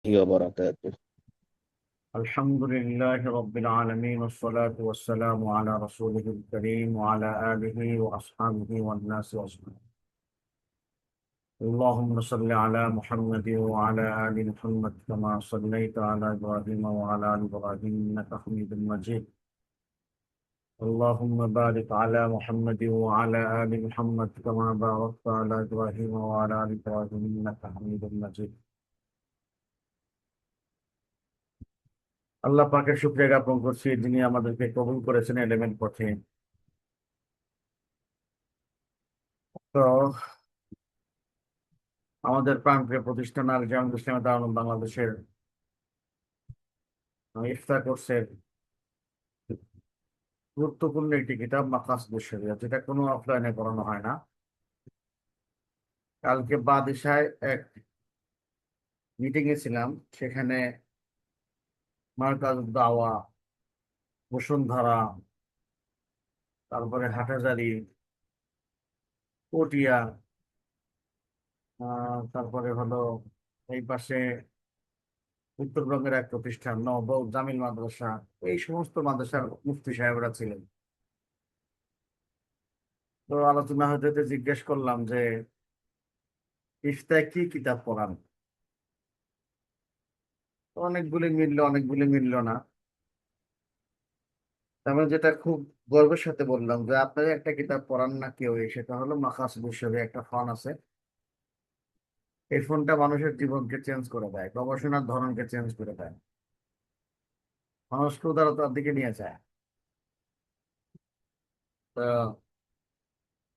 وبركاته. الحمد لله رب العالمين والصلاة والسلام على رسوله الكريم وعلى آله وأصحابه والناس أجمعين. اللهم صل على محمد وعلى آل محمد كما صليت على إبراهيم وعلى آل إبراهيم إنك حميد مجيد. اللهم بارك على محمد وعلى آل محمد كما باركت على إبراهيم وعلى آل إبراهيم إنك حميد مجيد. আল্লাহ পাকের শুকরিয়া জ্ঞাপন করছি, যিনি আমাদেরকে কবুল করেছেন এলেমের পথে। তো আমাদের প্রাণপ্রিয় প্রতিষ্ঠান আল জামিয়া ইসলামিয়া দারুল বাংলাদেশের ইফতার কোর্সের গুরুত্বপূর্ণ একটি কিতাব মাকাসিদুশ শরিয়া, যেটা কোনো অফলাইনে পড়ানো হয় না। কালকে বাদিশায় এক মিটিং এ ছিলাম, সেখানে মার্কাজুদ দাওয়া, বসুন্ধরা, তারপরে হাটাজারি, পটিয়া, তারপরে হলো এই পাশে উত্তরবঙ্গের এক প্রতিষ্ঠান নবৌ জামিল মাদ্রাসা, এই সমস্ত মাদ্রাসার মুফতি সাহেবরা ছিলেন। তো আলোচনা হতে হতে জিজ্ঞেস করলাম যে ইফতায় কি কিতাব পড়ান। অনেকগুলি মিললো, অনেকগুলি মিললো না। আমি যেটা খুব গর্বের সাথে বললাম যে আপনাদের একটা কিতাব পড়ান না কেউ, সেটা হলো মাকাসিদুশ শরিয়া। একটা ফোন আছে, এই ফোনটা মানুষের জীবনকে চেঞ্জ করে দেয়, গবেষণার ধরনকে চেঞ্জ করে দেয়, মানুষকে উদারতার দিকে নিয়ে যায়। তো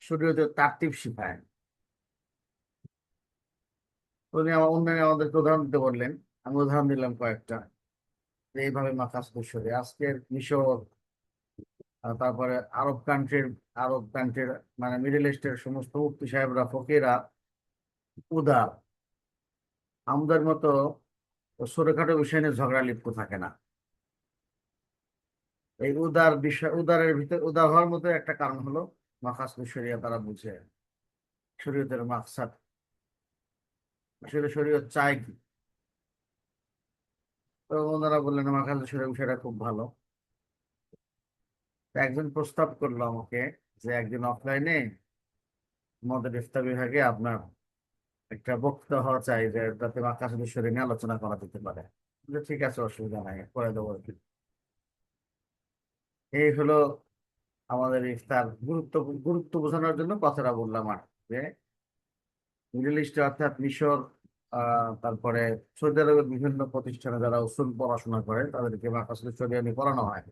শরীয়তের তারতিব শিখায়। উনি আমার উন্নয়নে আমাদেরকে উদাহরণ দিতে বললেন, আমি উদাহরণ দিলাম কয়েকটা। যে এইভাবে মাকাসিদুশ শরিয়া আজকের মিশর, তারপরে আরব কান্ট্রির মানে মিডল ইস্টের সমস্ত মুফতি সাহেবরা, ফকিরা উদার, আমাদের মতো ছোটখাটো বিষয় নিয়ে ঝগড়া লিপ্ত থাকে না। এই উদার বিষয়, উদারের ভিতর উদার হওয়ার মতো একটা কারণ হলো মাকাসিদুশ শরিয়া। তারা বুঝে শরীয়তের মাকসাদ, আসলে শরীয়ত চায় কি। তো ওনারা বললেন মাকাসিদুশ শরিয়া বিষয়টা খুব ভালো। তো একজন প্রস্তাব করলো আমাকে যে একদিন অফলাইনে আমাদের ইফতার বিভাগে আপনার একটা বক্তৃতা হওয়া চাই, যে যাতে মাকাসিদুশ শরিয়া নিয়ে আলোচনা করা যেতে পারে। যে ঠিক আছে, অসুবিধা নাই, করে দেবো আর কি। এই হলো আমাদের ইফতার গুরুত্ব গুরুত্ব বোঝানোর জন্য কথাটা বললাম। আর যে মিডল ইস্টে অর্থাৎ মিশর, তারপরে সৌদি আরবের বিভিন্ন প্রতিষ্ঠানে যারা উসুল পড়াশোনা করে তাদেরকে মাকাসিদুশ শরিয়া নিয়ে পড়ানো হয়।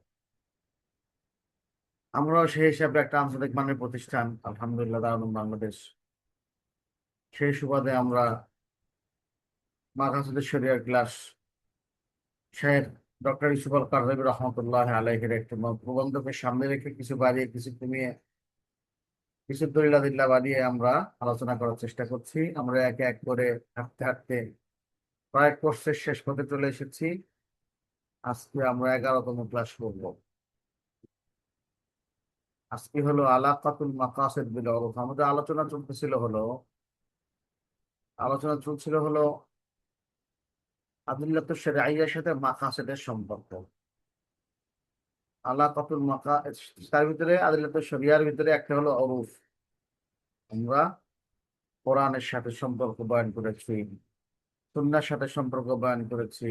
আমরাও সেই হিসাবে একটা আন্তর্জাতিক মানের প্রতিষ্ঠান আলহামদুলিল্লাহ দারুল বাংলাদেশ, সেই সুবাদে আমরা মাকাসিদুশ শরিয়ার ক্লাস শেখ ডক্টর ইউসুফ আল কারজাবী রহমতুল্লাহ আলাইহির একটি প্রবন্ধকে সামনে রেখে কিছু বাড়িয়ে কিছু কমিয়ে কিছু দলিলাদিল্লাহ বানিয়ে আমরা আলোচনা করার চেষ্টা করছি। আমরা একে এক করে হাঁটতে হাঁটতে প্রায় কোর্সের শেষ পথে চলে এসেছি। আজকে আমরা 11তম ক্লাস করব। আজকে হলো আলাকাতুল মাকাসিদ বিল উরুফ। আমাদের আলোচনা চলছিল হলো আদিল্লাতুশ শরঈয়ার সাথে মাকাসিদের সম্পর্ক। আলাকাতুল মাকা তার ভিতরে আদিল্লাতুশ শরিয়ার ভিতরে একটা হলো উরুফ। আমরা কোরআনের সাথে সম্পর্ক বয়ান করেছি, সুন্নাহর সাথে সম্পর্ক বয়ান করেছি,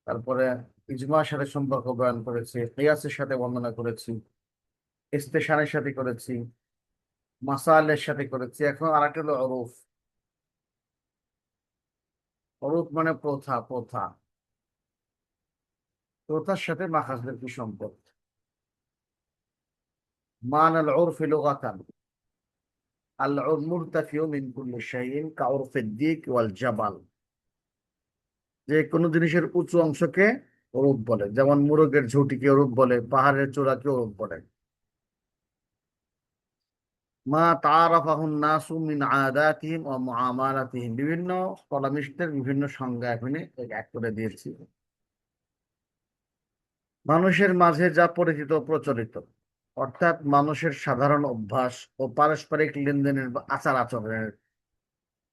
তারপরে ইজমার সাথে সম্পর্ক বয়ান করেছি, কিয়াসের সাথে বর্ণনা করেছি, ইস্তেশানের সাথে করেছি, মাসাইলের সাথে করেছি। এখন আরেকটা হলো অরুফ। অরুফ মানে প্রথা, প্রথা। প্রথার সাথে মাখাজদের কি সম্পর্ক? মান আল উরফি লুগাতান আল মুরতাফিউ মিন কুল্লি শাইইন কা উরফিদ দিক ওয়াল জাবাল। যে কোনো জিনিসের উঁচু অংশকে অরূপ বলে, যেমন মুরগের ঝুঁটিকে অরূপ বলে, পাহাড়ের চূড়াকে অরূপ বলে। মা তাআরাফাহুন নাসু মিন আদাতিহিম ওয়া মুআমালাতিহিম। বিভিন্ন কলামিস্টের বিভিন্ন সংজ্ঞা এখানে এক করে দিয়েছি। মানুষের মাঝে যা পরিচিত প্রচলিত, অর্থাৎ মানুষের সাধারণ অভ্যাস ও পারস্পরিক লেনদেনের বা আচার আচরণের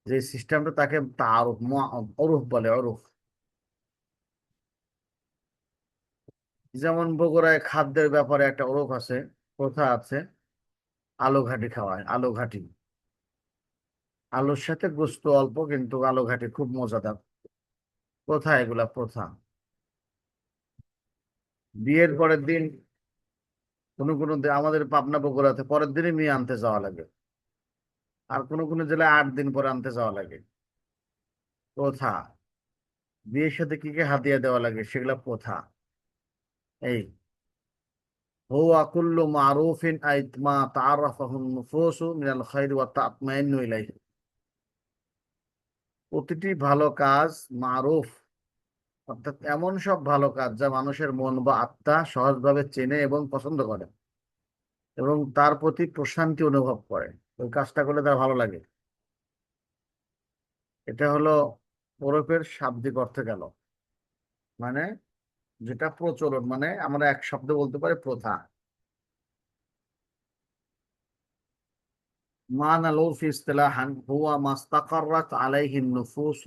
যে সিস্টেমটা তাকে তারুফ অরুফ বলে, অরুফ। যেমন বগুড়ায় খাদ্যের ব্যাপারে একটা অরুফ আছে, প্রথা আছে, আলু ঘাটি খাওয়ায়, আলু ঘাটি। আলুর সাথে গোস্ত অল্প, কিন্তু আলু ঘাটি খুব মজাদার। প্রথা, এগুলা প্রথা। বিয়ের পরের দিন কোনো কোনো আমাদের পাবনা বগুড়াতে পরের দিনই মেয়ে আনতে যাওয়া লাগে, আর কোনো কোনো জেলায় 8 দিন পরে আনতে যাওয়া লাগে। প্রথা। বিয়ের সাথে কি কি হাদিয়া দেওয়া লাগে সেগুলা প্রথা। এই হুয়া কুল্লু মারুফিন আইতমা তাআরাফাহু নুফুসু মিনাল খাইরি ওয়া তাতমাইন্নু ইলাইহি। প্রতিটি ভালো কাজ মারুফ, অর্থাৎ এমন সব ভালো কাজ যা মানুষের মন বা আত্মা সহজভাবে চেনে এবং পছন্দ করে এবং তার প্রতি প্রশান্তি অনুভব করে। ওই কাজটা করলে তার ভালো লাগে। এটা হলো ওরফের শাব্দিক অর্থে গেল, মানে যেটা প্রচলন, মানে আমরা এক শব্দে বলতে পারি প্রথা। معنى العرف اصطلاحا هو ما استقرت عليه النفوس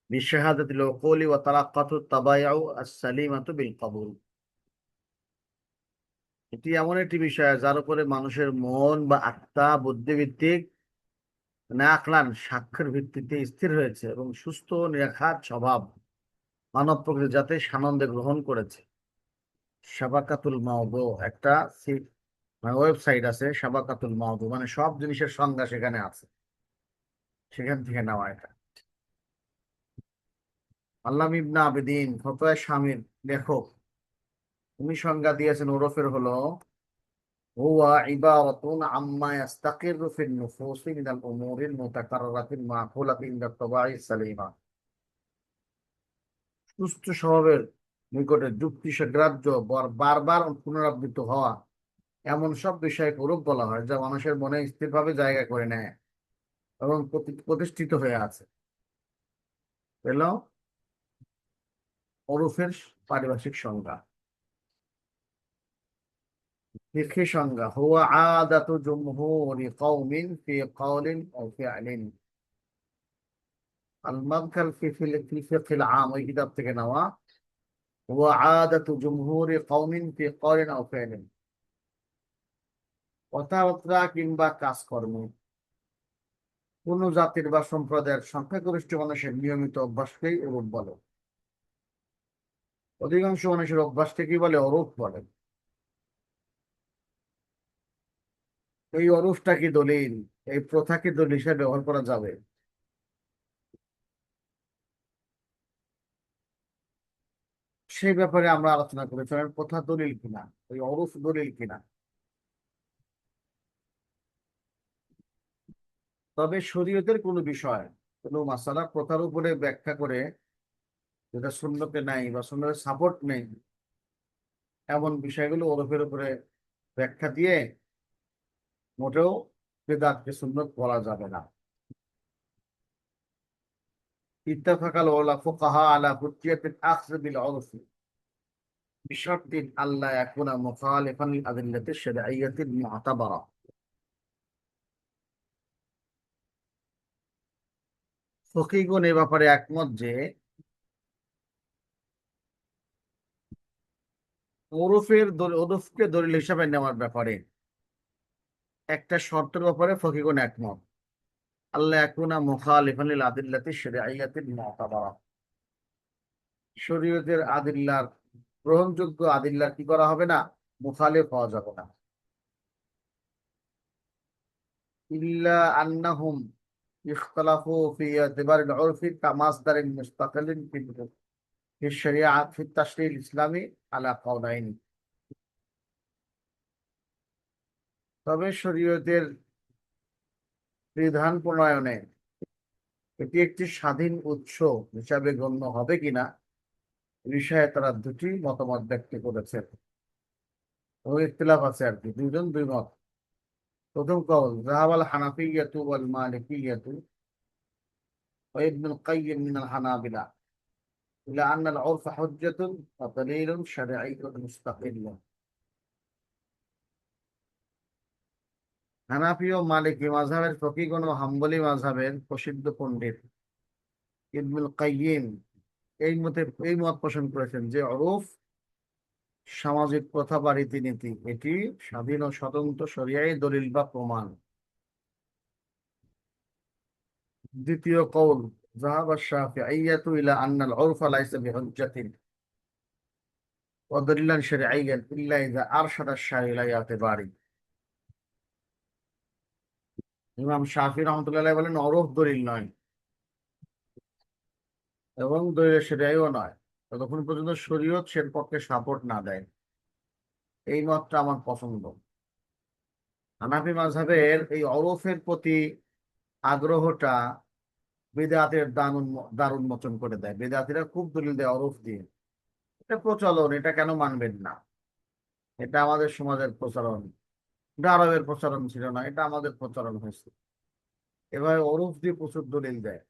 بشهادة العقول وتلقت الطبائع السليمة بالقبول. এটি এমন একটি বিষয় যার উপরে মানুষের মন বা আত্মা বুদ্ধিভিত্তিক, মানে আকলান সাক্ষ্যের ভিত্তিতে স্থির হয়েছে এবং সুস্থ নিরাঘাত স্বভাব মানব প্রকৃতি যাতে সানন্দে গ্রহণ করেছে। সাবাকাতুল মাওদু একটা ওয়েবসাইট আছে, সাবাকাতুল মাওদু, মানে সব জিনিসের সংজ্ঞা সেখানে আছে, সেখান থেকে নেওয়া এটা। আল্লামা ইবনে আবিদিন ফতোয়া শামির লেখক, উনি সংজ্ঞা দিয়েছেন ওরফের হলো হুয়া ইবারাতুন আম্মা ইয়াস্তাকিরু ফিন নুফুসি মিনাল উমুরিল মুতাকাররাতিল মাকুলাতি ইনদা তাবাই সালিমা। সুস্থ স্বভাবের নিকটে যুক্তি গ্রাহ্য বারবার পুনরাবৃত্ত হওয়া এমন সব বিষয়কে ওরূপ বলা হয় যা মানুষের মনে স্থিরভাবে জায়গা করে নেয় এবং প্রতিষ্ঠিত হয়ে আছে। এলো ওরফের পারিভাষিক সংজ্ঞা। ফিকহি সংজ্ঞা হুয়া আদাতু জুমহুরি কওমিন ফি কওলিন আও ফি'লিন। আল মাদখাল ফি ফিকহিল আম, ওই কিতাব থেকে নেওয়া। হুয়া আদাতু জুমহুরি কওমিন ফি কওলিন আও ফি'লিন, কথাবার্তা কিংবা কাজকর্ম কোন জাতির বা সম্প্রদায়ের সংখ্যাগরিষ্ঠ মানুষের নিয়মিত অভ্যাসকেই ওরূপ বলে। অধিকাংশ মানুষের অভ্যাসকে কি বলে? অরূপ বলে। এই অরূপটা কি দলিল, এই প্রথা কি দলিল হিসেবে ব্যবহার করা যাবে? সেই ব্যাপারে আমরা আলোচনা করেছিলাম, প্রথা দলিল কিনা, ওই অরূপ দলিল কিনা। তবে শরীয়তের কোনো বিষয়, কোনো মাসালা প্রথার উপরে ব্যাখ্যা করে যেটা সুন্নতে নাই বা সুন্নতের সাপোর্ট নেই, এমন বিষয়গুলো ওরফের উপরে ব্যাখ্যা দিয়ে মোটেও বেদাতকে সুন্নত বলা যাবে না। ইত্তাফাকাল ফুকাহা আলা হুজ্জাতিল আখয বিল উরফি বিশারতিন আল্লা ইয়াকুনা মুখালিফান লিল আদিল্লাতি শারঈয়্যাতিল মু'তাবারা। ফকিহগণ এ ব্যাপারে একমত যে ওরফকে দলিল হিসাবে নেওয়ার ব্যাপারে একটা শর্তের ব্যাপারে ফকিহগণ একমত। আল্লাহ ইয়াকুনা মুখালিফান লিল আদিল্লাতি শারঈয়্যাতিল মু'তাবারা, শরীয়তের আদিল্লার, গ্রহণযোগ্য আদিল্লার কি করা হবে না? মুখালিফ হওয়া যাবে না। ইল্লা আন্নাহুম ইখতালাফু ফি ইতিবারিল উরফি কামাসদারিন মুস্তাকিলিন ফি শরিয়াত ফি তাশরিল ইসলামি আলা কাওলাইন। তবে শরীয়তের বিধান প্রণয়নে এটি একটি স্বাধীন উৎস হিসাবে গণ্য হবে কিনা এ বিষয়ে তারা দুটি মতামত ব্যক্ত করেছেন, ও ইখতিলাফ আছে আর কি, দুজন দুই মত। প্রথম কওল যাহাবাল হানাফিয়্যাতু ওয়াল মালিকিয়্যাতু ওয়া ইবনুল কাইয়্যিম মিনাল হানাবিলা ইলা আন্নাল উরফা হুজ্জাতুন ওয়া দালীলুন শারঈয়্যুন মুস্তাকিল্লুন। হানাফি ও মালিকি মাযহাবের ফকিহগণ ও হাম্বলি মাযহাবের প্রসিদ্ধ পণ্ডিত ইবনুল কাইয়িম এই মত পোষণ করেছেন যে ওরফ সামাজিক প্রথা বা রীতিনীতি এটি স্বাধীন ও স্বতন্ত্র শরিয়াই দলিল বা প্রমাণ। দ্বিতীয় কৌল যাহাব আশ-শাফিঈয়্যাতু ইলা আন্নাল উরফা লাইসা বিহুজ্জাতিন ওয়া দলিলান শারঈয়্যান ইল্লা ইযা আরশাদা আশ-শারি' ইলা ইতিবারি। ইমাম শাফি রহমতুল্লাহ আলাইহি বলেন ওরফ দলিল নয় এবং দলিল শরীয়ও নয় ততক্ষণ পর্যন্ত শরীয়ত সে পক্ষে সাপোর্ট না দেয়। এই মতটা আমার পছন্দ। হানাফি মাযহাবের এই ওরফের প্রতি আগ্রহটা বেদাতের দ্বার উন্মোচন করে দেয়। বেদাতিরা খুব দলিল দেয় ওরফ দিয়ে। এটা প্রচলন, এটা কেন মানবেন না? এটা আমাদের সমাজের প্রচলন, এটা আরবের প্রচলন ছিল না, এটা আমাদের প্রচলন হয়েছে। এভাবে ওরফ দিয়ে প্রচুর দলিল দেয়।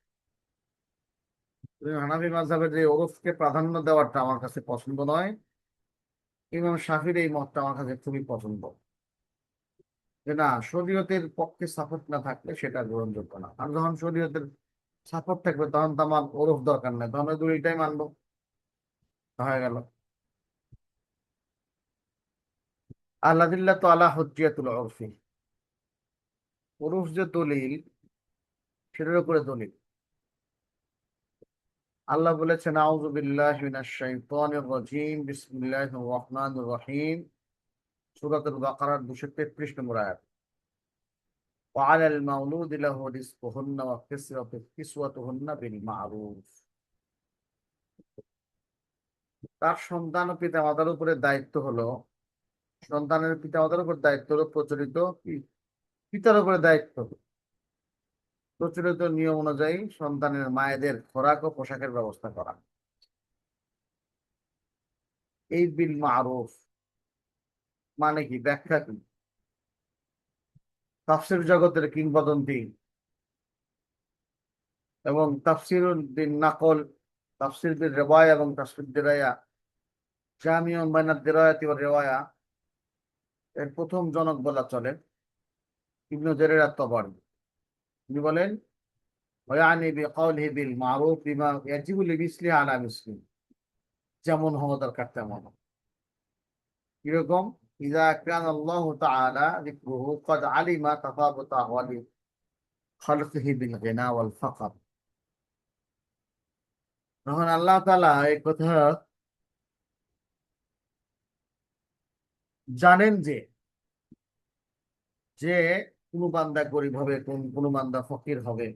হানাফি মাযহাবের যে ওরফকে প্রাধান্য দেওয়াটা আমার কাছে পছন্দ নয়। ইমাম শাফির এই মতটা আমার কাছে খুবই পছন্দ, যে না, শরীয়তের পক্ষে সাপোর্ট না থাকলে সেটা গ্রহণযোগ্য না। আর যখন শরীয়তের সাপোর্ট থাকবে তখন তো আমার ওরফ দরকার নেই, তখন ওই দুইটাই মানবো, হয়ে গেল। আল্লাদিল্লাতু আলা হুজ্জিয়াতুল উরফি, উরুফ যে দলিল সেটার উপরে দলিল। আল্লাহ বলেছেন আউযু বিল্লাহি মিনাশ শাইতানির রাজীম বিসমিল্লাহির রহমানির রহিম, সূরাতুল বাকারার 233 নম্বর আয়াত। ওয়া আলাল মাউলুদি লাহু রিজকুহুন্না ওয়া কিসওয়াতুহুন্না বিল মা'রুফ। তার সন্তান ও পিতামাতার উপরে দায়িত্ব হলো, সন্তানের পিতামাতার উপর দায়িত্ব হলো প্রচলিত পিতার উপরে দায়িত্ব প্রচলিত নিয়ম অনুযায়ী সন্তানের মায়েদের খোরাক ও পোশাকের ব্যবস্থা করা। এই বিল মা'রুফ মানে কি, ব্যাখ্যা কি? তাফসীর জগতের কিংবদন্তি এবং তাফসীরুল বিন নাকল, তাফসীর বিল রিওয়ায়া এবং তাফসীর দিরায়া, জামিউন বাইনাদ দিরায়াতি ওয়ার রিওয়ায়া এর প্রথম জনক বলা চলে ইবনে জারীর আত-তাবারি। তিনি বলেন ওয়ানি বিকাউলিহি বিল মা'রুফ বিমা ইয়াজিবু লিমিসলি আলা মিসলি, যেমন হওয়া দরকার তেমন। কিরকম? ইযা কানা আল্লাহু তাআলা যিকরুহু ক্বাদ আলিমা তাফাবুত আহওয়ালি খালকিহি বিল গিনা ওয়াল ফাকর। তখন আল্লাহ তাআলা এই কথা জানেন যে যে কোনো বান্দা গরিব হবে, কোন বান্দা ফকির হবে,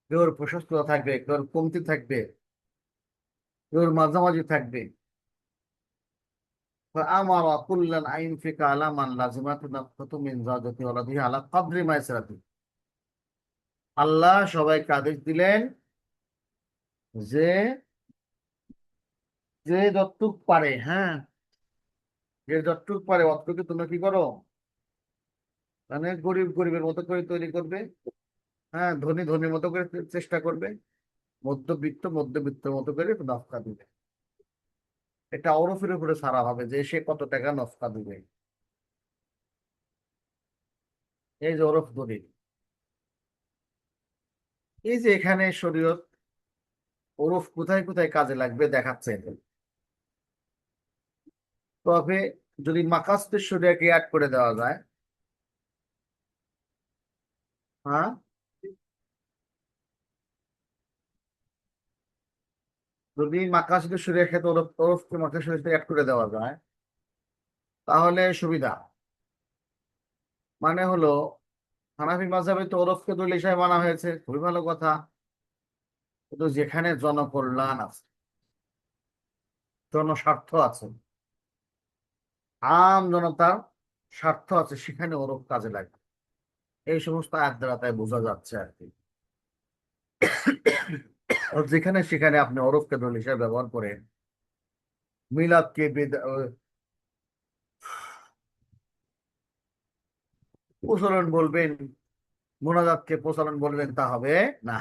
কেউর প্রশস্ততা থাকবে, কেউর কমতি থাকবে, কেউর মাঝামাঝি থাকবে। فأمر كلا أن ينفق على من لازمته نفقة من زوجته ولده على قدر মাইসারাতি। আল্লাহ সবাইকে আদেশ দিলেন যে যে যতটুক পারে, হ্যাঁ, যে যতটুক পারে অতটুকু তোমরা কি করো, মানে গরিব গরিবের মতো করে তৈরি করবে, হ্যাঁ, ধনী ধনীর মতো করে চেষ্টা করবে, মধ্যবিত্ত মধ্যবিত্তের মতো করে নফকা দিবে। এটা ওরফের উপরে ছাড়া হবে যে সে কত টাকা নফকা দিবে। এই যে ওরফ দলিল, এই যে এখানে শরীয়ত ওরফ কোথায় কোথায় কাজে লাগবে দেখাচ্ছে। তবে যদি মাকাসদের শরিয়াকে অ্যাড করে দেওয়া যায়, হ্যাঁ, যদি মাকাসদের শরিয়া ক্ষেত্রে ওরফকে মাকাসদের সাথে অ্যাড করে দেওয়া যায় তাহলে সুবিধা। মানে হলো হানাফি মাযহাবে তো ওরফকে দলিল হিসেবে মানা হয়েছে, খুবই ভালো কথা। কিন্তু যেখানে জনকল্যাণ আছে, জনস্বার্থ আছে, আম জনতার স্বার্থ আছে, সেখানে ওরফ কাজে লাগে। এই সমস্ত আয়াত দ্বারা তাই বোঝা যাচ্ছে আর কি। আর যেখানে সেখানে আপনি ওরফকে দলিল হিসেবে ব্যবহার করে মিলাদকে প্রচলন বলবেন, মোনাজাতকে প্রচলন বলবেন, তা হবে না।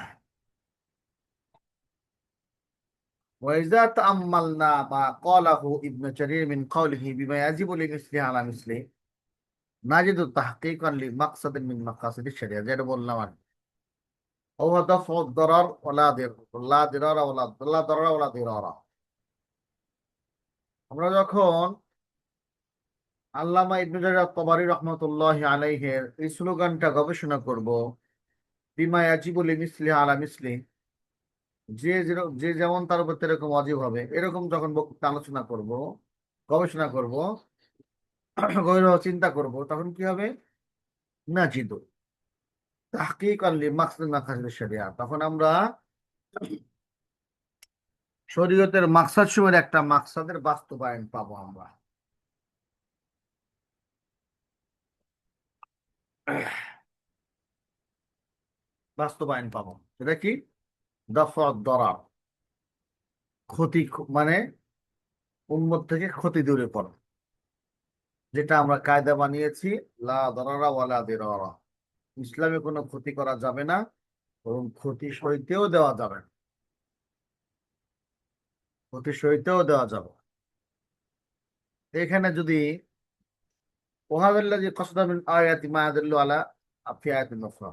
ওয়াইজা তাআম্মালনা মা ক্বালাহু ইবনু জারীর মিন কওলিহি বিমা ইয়াজিবু লিমিসলিহি আলা মিসলিহি, নাজিদু তাহকিকান লিমাকসাদিন মিন মাকাসিদিশ শরিয়া, যেটা বললাম আর ও দাফউ দরার ওয়ালা দির লা দিরারা ওয়ালা লা দরারা ওয়ালা দিরারা। আমরা যখন আল্লামা ইবনে জারির আত-তাবারি রাহমাতুল্লাহি আলাইহির এই স্লোগানটা গবেষণা করব, বিমা ইয়াজিবু লিমিসলি আলা মিসলি, যে যেমন তার উপর এরকম ওয়াজিব হবে, এরকম যখন বক্তৃতা আলোচনা করব, গবেষণা করব, গভীরভাবে চিন্তা করব, তখন কি হবে? নাজিদু তাহকিকান লিমাকসাদিন মাকাসিদিশ শরিয়া, তখন আমরা শরীয়তের মাকসাদ সমূহের একটা মাকসাদের বাস্তবায়ন পাবো আমরা। বাস্তবায়ন পাবো সেটা কি? দফা দরার, ক্ষতি, মানে উন্মত থেকে ক্ষতি দূরে করো, যেটা আমরা কায়দা বানিয়েছি, লা দরারা ওয়ালা দিরারা। ইসলামে কোনো ক্ষতি করা যাবে না, এবং ক্ষতি সইতেও দেওয়া যাবে না, ক্ষতি সইতেও দেওয়া যাবে না। এখানে যদি ওহাদাল্লাযী কাসাদা মিন আয়াতি মা ইয়াদুল্লু আলা ফি আয়াতিন উখরা,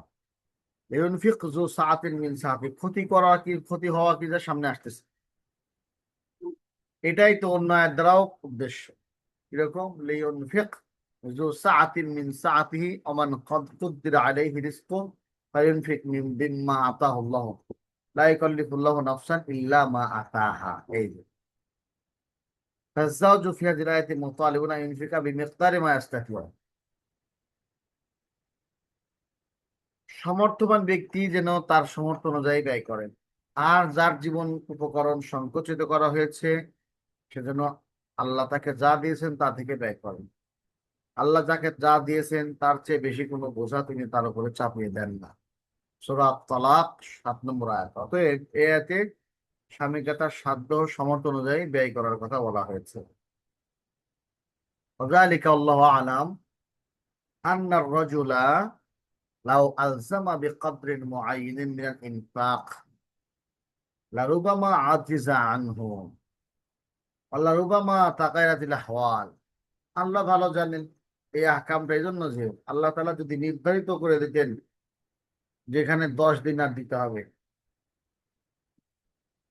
ইউনফিক যু সাআতিন মিন সাআতি, ক্ষতি করা কি ক্ষতি হওয়া কি যা সামনে আসতেছে, এটাই তো অন্য আয়াত দ্বারাও উদ্দেশ্য। এরকম লিউনফিক যু সাআতিন মিন সাআতিহি ওয়া মান কুদ্দিরা আলাইহি রিজকু ফায়ুনফিক মিম্মা আতাহুল্লাহ লা ইউকাল্লিফুল্লাহু নাফসান ইল্লা মা আতাহা। এই যে ফাজ্জাওজু ফি হাযিহিল আয়াতি মুতালিবুন আন ইউনফিকা বিমিকদারি মা ইয়াস্তাতিউ, সমর্থবান ব্যক্তি যেন তার সমর্থ অনুযায়ী ব্যয় করেন, আর যার জীবন উপকরণ সংকুচিত করা হয়েছে সেজন্য আল্লাহ তাকে যা দিয়েছেন তা থেকে ব্যয় করেন। আল্লাহ যাকে যা দিয়েছেন তার চেয়ে বেশি কোনো বোঝা তিনি তার উপরে চাপিয়ে দেন না। সূরা তালাক 7 নম্বর আয়াত। অতএব এই আয়াতে স্বামীকে তার সাধ্য ও সামর্থ্য অনুযায়ী ব্যয় করার কথা বলা হয়েছে। ওয়াযালিকা আল্লাহু আ'লাম আন্না আর-রাজুলা লাউ আলজামা বিকদরিন মুআয়্যানিন মিনাল ইনফাক লারুবামা আজিজা আনহু ওয়া লারুবামা তাগায়্যারাতিল আহওয়াল। আল্লাহ ভালো জানেন এই আহকামটা, এই জন্য যে আল্লাহ তাআলা যদি নির্ধারিত করে দিতেন যেখানে 10 দিনার দিতে হবে,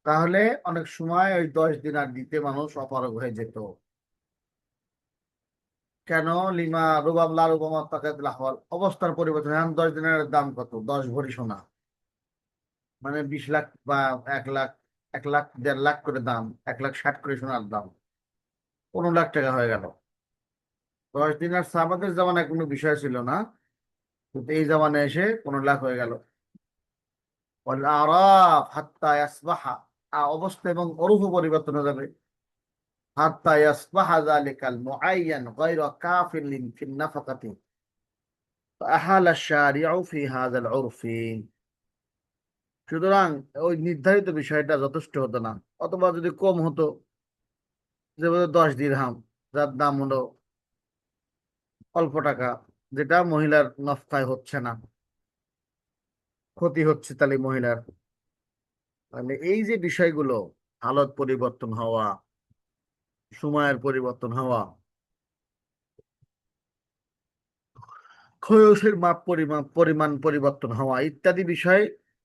তাহলে অনেক সময় ওই 10 দিনার দিতে মানুষ অপারগ হয়ে যেত। কেন? লিমা রুবাম লা রুবামা তাকায়াতুল আহওয়াল, অবস্থার পরিবর্তন। এখন 10 দিনের দাম কত? 10 ভরি সোনা, মানে 20 লাখ বা 1 লাখ, 1 লাখ 1.5 লাখ করে দাম, 1,60,000 করে সোনার দাম, 15 লাখ টাকা হয়ে গেল। 10 দিনার সাহাবাদের জামানায় কোনো বিষয় ছিল না, কিন্তু এই জামানায় এসে 15 লাখ হয়ে গেল। আরাফ হাত্তা ইয়াসবাহা, অবস্থা এবং অরূপ পরিবর্তন হয়ে যাবে। হাত্তা ইয়াসবাহা যালিকাল মুআয়্যান গায়রা কাফিলিন ফিন নাফাকাতি ফাআহালা আশ-শারি'উ ফি হাযাল উরফি। সুতরাং ওই নির্ধারিত বিষয়টা যথেষ্ট হতো না, অথবা যদি কম হতো, যে 10 দিরহাম, যার দাম হলো অল্প টাকা, যেটা মহিলার নফকায় হচ্ছে না, ক্ষতি হচ্ছে তাহলে মহিলার। তাহলে এই যে বিষয়গুলো, হালত পরিবর্তন হওয়া, সময়ের পরিবর্তন হওয়া, খরচের মাপ পরিমাপ পরিমাণ পরিবর্তন হওয়া ইত্যাদি বিষয়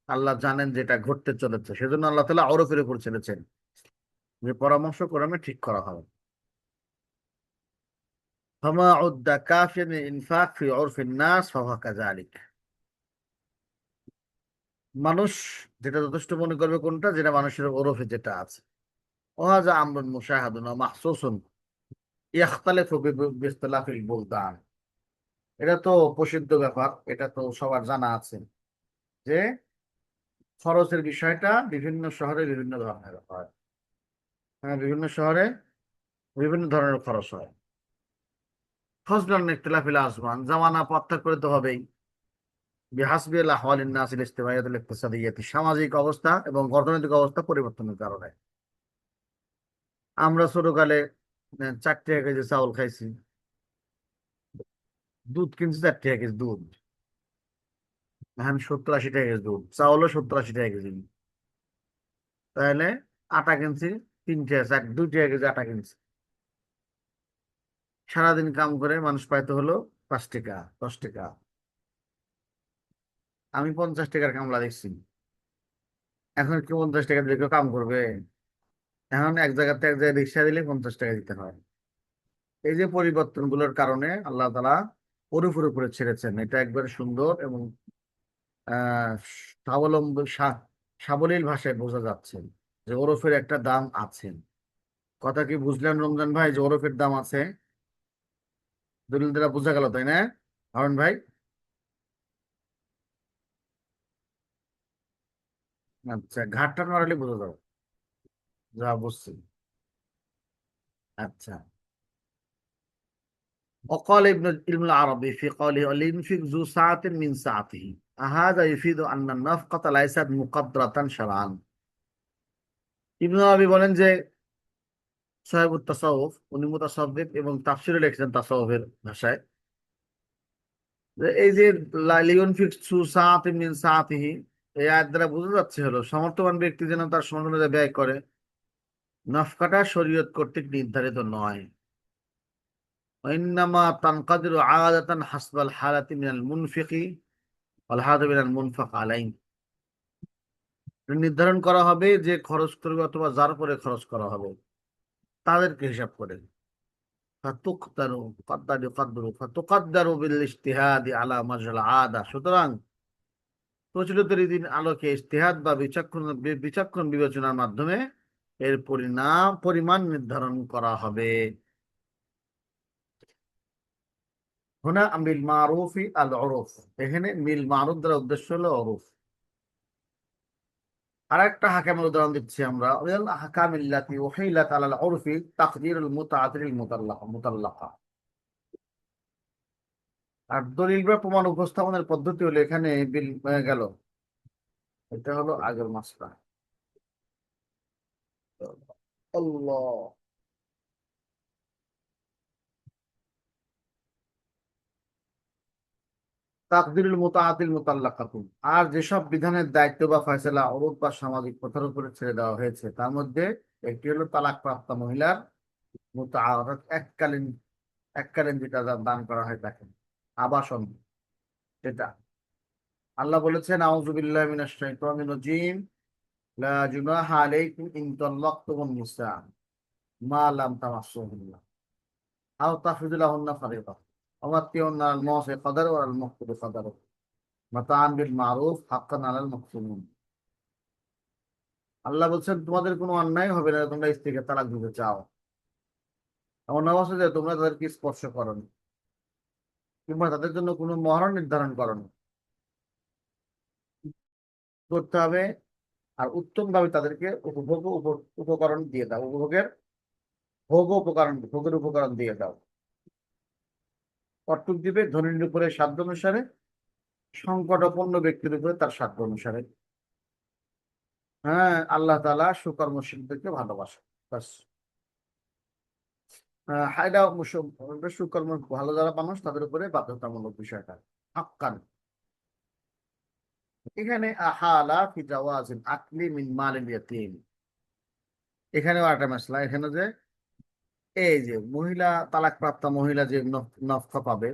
আল্লাহ জানেন যেটা ঘটতে চলেছে, সেজন্য আল্লাহ তাআলা ওরফের উপর ছেড়েছেন যে পরামর্শ ক্রমে ঠিক করা হবে। ফামা উদ্দা কাফিয়ান ইনফাক ফি উরফিন নাস ফাহুয়া কাযালিক, মানুষ যেটা যথেষ্ট মনে করবে কোনটা, যেটা মানুষের ওরফে যেটা আছে। ওয়াজা আমরুন মুশাহাদুন ওয়া মাহসুসুন ইয়াখতালিফু বিইখতিলাফিল বুলদান, এটা তো প্রসিদ্ধ ব্যাপার, এটা তো সবার জানা আছে যে খরচের বিষয়টা বিভিন্ন শহরে বিভিন্ন ধরনের হয়। হ্যাঁ, বিভিন্ন শহরে বিভিন্ন ধরনের খরচ হয়। ফজলান ইখতিলাফিল আজমান, জামানা পার্থক্য করে তো হবেই। বিহাসবি আল আহওয়ালিন নাসিল ইজতিমাইয়াতুল ইকতিসাদিয়্যাতি, সামাজিক অবস্থা এবং অর্থনৈতিক অবস্থা পরিবর্তনের কারণে। আমরা ছোটকালে 4 টাকা কেজি চাউল খাইছি, দুধ কিনছি 4 টাকা কেজি দুধ, এখন 70-80 টাকা কেজি দুধ, চাউলও 70-80 টাকা কেজি। তাহলে আটা কিনছি 3 টাকা, 2 টাকা কেজি আটা কিনছি। সারাদিন কাম করে মানুষ পাইতে হলো 5 টাকা, 10 টাকা। আমি 50 টাকার কামলা দেখছি। এখন কি 50 টাকা দিলে কেউ কাম করবে? এখন এক জায়গাতে এক জায়গায় রিক্সা দিলে 50 টাকা দিতে হয়। এই যে পরিবর্তনগুলোর কারণে আল্লাহ তাআলা ওরফের উপরে ছেড়েছেন, এটা একবারে সুন্দর এবং আহ স্বাবলম্বী সাবলীল ভাষায় বোঝা যাচ্ছে যে ওরফের একটা দাম আছে। কথা কি বুঝলেন রমজান ভাই, যে ওরফের দাম আছে? দলিল দ্বারা বোঝা গেল, তাই না হারুন ভাই? আচ্ছা, ঘাটটা নাড়ালে বোঝা যাবে। যা বুঝছি। আচ্ছা। وقال ابن العربي في قوله لينفق ذو ساعة من ساعته، هذا يفيد أن النفقة ليست مقدرة شرعا। ইবনে আরবি বলেন যে সাহেবুত তাসাউফ, উনি মুতাসাব্বিব এবং তাফসীরে লিখেছেন তাসাউফের ভাষায়, যে এই যে লিউনফিক যু সাআতিন মিন সাআতিহি, এই আয়াত দ্বারা বোঝা যাচ্ছে হলো সমর্থবান ব্যক্তি যেন তার সময় অনুযায়ী ব্যয় করে। নফকাটা শরীয়ত কর্তৃক নির্ধারিত নয়। ওয়াইন্নামা তানকাদিরু আদাতান হাসবাল হালাতি মিনাল মুনফিকি ওয়াল হাদাত মিনাল মুনফাক আলাইহি। নির্ধারণ করা হবে যে খরচ করবে অথবা যার উপরে খরচ করা হবে তাদেরকে হিসাব করে। ফাতুকতারু কাদ্দারু কাদ্দুরু ফাতুকাদ্দারু বিল ইজতিহাদি আলা মাজহাল আদা। সুতরাং প্রচলিত রীতির আলোকে ইজতিহাদ বা বিচক্ষণ বিবেচনার মাধ্যমে এর পরিমাণ নির্ধারণ করা হবে। হুনা মিল মারুফি আল উরুফ, এখানে মিল মারুফ দ্বারা উদ্দেশ্য হলো উরুফ। আর একটা হাকামের উদাহরণ দিচ্ছি আমরা, হাকামিল্লাতি উহিলাত আলাল উরফি তাকদিরুল মুতাআতিল মুতাল্লাকা। আর দলিল বা প্রমাণ উপস্থাপনের পদ্ধতি হলো এখানে বিল গেল, এটা হলো আগের মাসটা। আল্লাহ। তাকদিরুল মুতাআতিল মুতাল্লাকাতুন, আর যেসব বিধানের দায়িত্ব বা ফয়সালা অরূপ বা সামাজিক প্রথার উপরে ছেড়ে দেওয়া হয়েছে তার মধ্যে একটি হলো তালাক প্রাপ্ত মহিলার মুতাআ, অর্থাৎ এককালীন এককালীন যেটা দান করা হয় তাকে আবাসন, সেটা। আল্লাহ বলেছেন আউযু বিল্লাহি মিনাশ শাইতানির রাজীম, লা জুনাহা আলাইকুম ইন তাল্লাকতুমুন নিসা মা লাম তামাসসুহুন্না আও তাফরিদু লাহুন্না ফারিদা ওয়া মাত্তিউন্না আল মুসি কদর ওয়া আল মুকতারি কদর মাতাআন বিল মারুফ হাক্কান আলাল মুহসিনিন। আল্লাহ বলছেন তোমাদের কোনো অন্যায় হবে না তোমরা স্ত্রীকে তালাক দিতে চাও, এমন অবস্থা যে তোমরা তাদেরকে স্পর্শ করো না কিংবা তাদের জন্য কোনো মহর নির্ধারণ করো না, করতে হবে। আর উত্তম ভাবে তাদেরকে উপকরণ দিয়ে দাও, ভোগের উপকরণ দিয়ে দাও। কর্তৃক দিবে ধনীর উপরে সাধ্য অনুসারে, সংকটাপন্ন ব্যক্তির উপরে তার সাধ্য অনুসারে। হ্যাঁ, আল্লাহ তাআলা সুকর্মশীলদেরকে ভালোবাসে। বাস। হায়দা সুকর্ম ভালো যারা মানুষ তাদের উপরে বাধ্যতামূলক বিষয়টা হাক্কান। এখানে আহালা ফি জাওয়াজিল আকলি মিন মালিল ইয়াতীম, এখানেও একটা মাসলা, এখানে যে এই যে মহিলা তালাকপ্রাপ্ত মহিলা যে নফকা পাবে,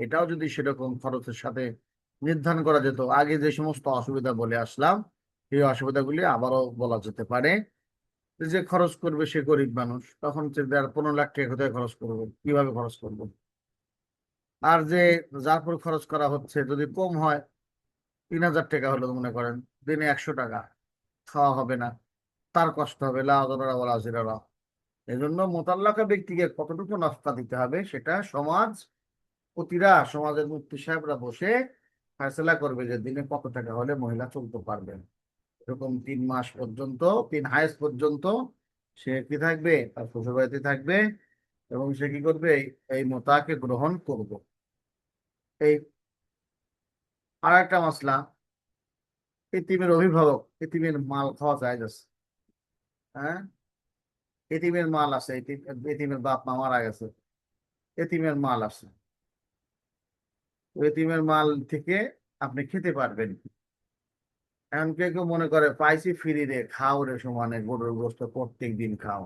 এটাও যদি সেরকম খরচের সাথে নির্ধারণ করা যেত, আগে যে সমস্ত অসুবিধা বলে আসলাম এই অসুবিধাগুলি আবারও বলা যেতে পারে। যে খরচ করবে সে গরিব মানুষ, তখন সে 15 লাখ টাকা কোথায় খরচ করবো, কিভাবে খরচ করবো? আর যে যার পর খরচ করা হচ্ছে যদি কম হয়, 3,000 টাকা হলো মনে করেন, দিনে 100 টাকা, খাওয়া হবে না, তার কষ্ট হবে। এই জন্য মোতাল্লাকা ব্যক্তিকে কতটুকু নাফকা দিতে হবে সেটা সমাজের মুফতি সাহেবরা বসে ফয়সালা করবে যে দিনে কত টাকা হলে মহিলা চলতে পারবে। এরকম 3 মাস পর্যন্ত, 3 হায়েস পর্যন্ত সে কি থাকবে, তার শ্বশুর বাড়িতে থাকবে এবং সে কি করবে, এই মোতাকে গ্রহণ করবে। এই আর একটা মাসলা, এতিমের অভিভাবক, এতিমের মাল খাওয়া যায় যাচ্ছে। হ্যাঁ, এতিমের মাল আছে, এতিমের বাপ মা মারা গেছে, এতিমের মাল আছে, ওই এতিমের মাল থেকে আপনি খেতে পারবেন। এখন কেউ কেউ মনে করে পাইছি ফ্রি রে, খাও রে সমানে, গরুর গোস্ত প্রত্যেক দিন খাও,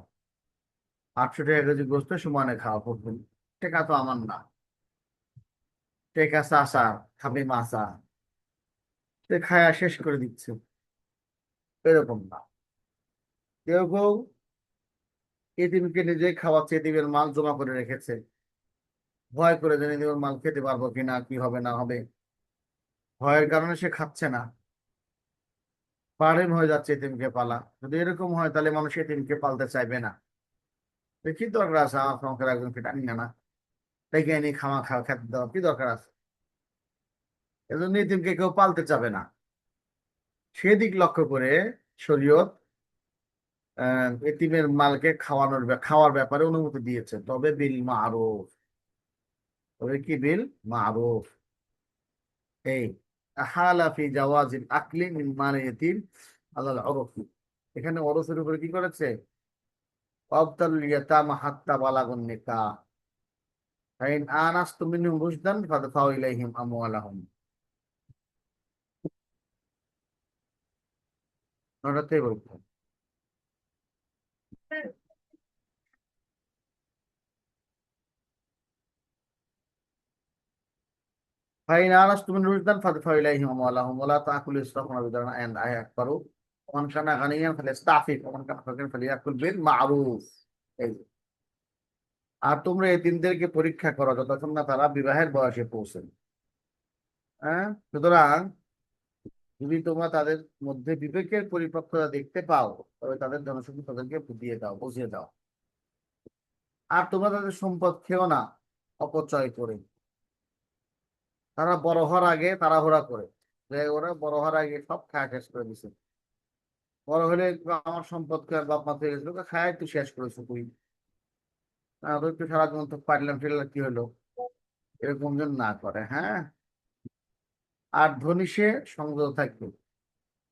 800 টাকা কেজি গোস্ত সমানে খাও প্রত্যেক, টাকা তো আমার না। টেকা চাষা খাবে মাছা, সে খায়া শেষ করে দিচ্ছে। এরকম না, কেউ কেউ এতিমকে নিজে খাওয়াচ্ছে, এতিমের মাল জমা করে রেখেছে, ভয় করে যে এতিমের মাল খেতে পারবো কিনা, কি হবে না হবে, ভয়ের কারণে সে খাচ্ছে না, বার্ডেন হয়ে যাচ্ছে এতিমকে পালা। যদি এরকম হয় তাহলে মানুষ এতিমকে পালতে চাইবে না। তো কি দরকার আছে আমার সংসার একজনকে টানি না, ডেকে এনে খাওয়া খাওয়া খেতে দেওয়া কি দরকার আছে? এজন্য এতিমকে কেউ পালতে চাবে না। সেদিক লক্ষ্য করে শরীয়ত এতিমের মালকে খাওয়ার ব্যাপারে অনুমতি দিয়েছে, তবে বিল মারুফ। তবে কি বিল মারুফ? এই হালা ফি জাওয়াজিল আকলি মিন মাল ইয়াতিম আলাল উরফ। এখানে ওরসের উপরে কি করেছে? ওয়াবতালুল ইয়াতামা হাত্তা বালাগুন নিকাহ ফাইন আনাস্তুম মিনহুম রুশদান ফাদফাউ ইলাইহিম আমওয়ালাহুম। ওটাতেই বলতে ফাইন আনাস্তুম মিনহুম রুশদান ফাদফাউ ইলাইহিম আমওয়ালাহুম ওয়া লা তাকুলু ইসরাফan ওয়া বিদারনা এন্ড আয়াত পারো। ওমান কানা গানিয়ান ফালিস্তাফিফ ওমান কানা ফাকিরান ফালিয়াকুল বিল মারুফ। এই যে, আর তোমরা এতিমদেরকে পরীক্ষা করো যতক্ষণ না তারা বিবাহের বয়সে পৌঁছেন। হ্যাঁ, সুতরাং যদি তোমরা তাদের মধ্যে বিবেকের পরিপক্কতা দেখতে পাও, তবে তাদের জনসংখ্যা তাদেরকে দিয়ে দাও, বুঝিয়ে দাও। আর তোমরা তাদের সম্পদ খেও না অপচয় করে। তারা বড় হওয়ার আগে তাড়াহুড়া করে, যে ওরা বড় হওয়ার আগে সব খায় শেষ করে দিছে। বড় হলে আমার সম্পদ খেয়ে বাপ মা থেকে গেছিল, খায় একটু শেষ করেছো তুই, তো একটু সারা জীবন তো পারলাম ফিরলাম কি হলো, এরকম যেন না করে। হ্যাঁ, আর ধনী সে সংযত থাকবে,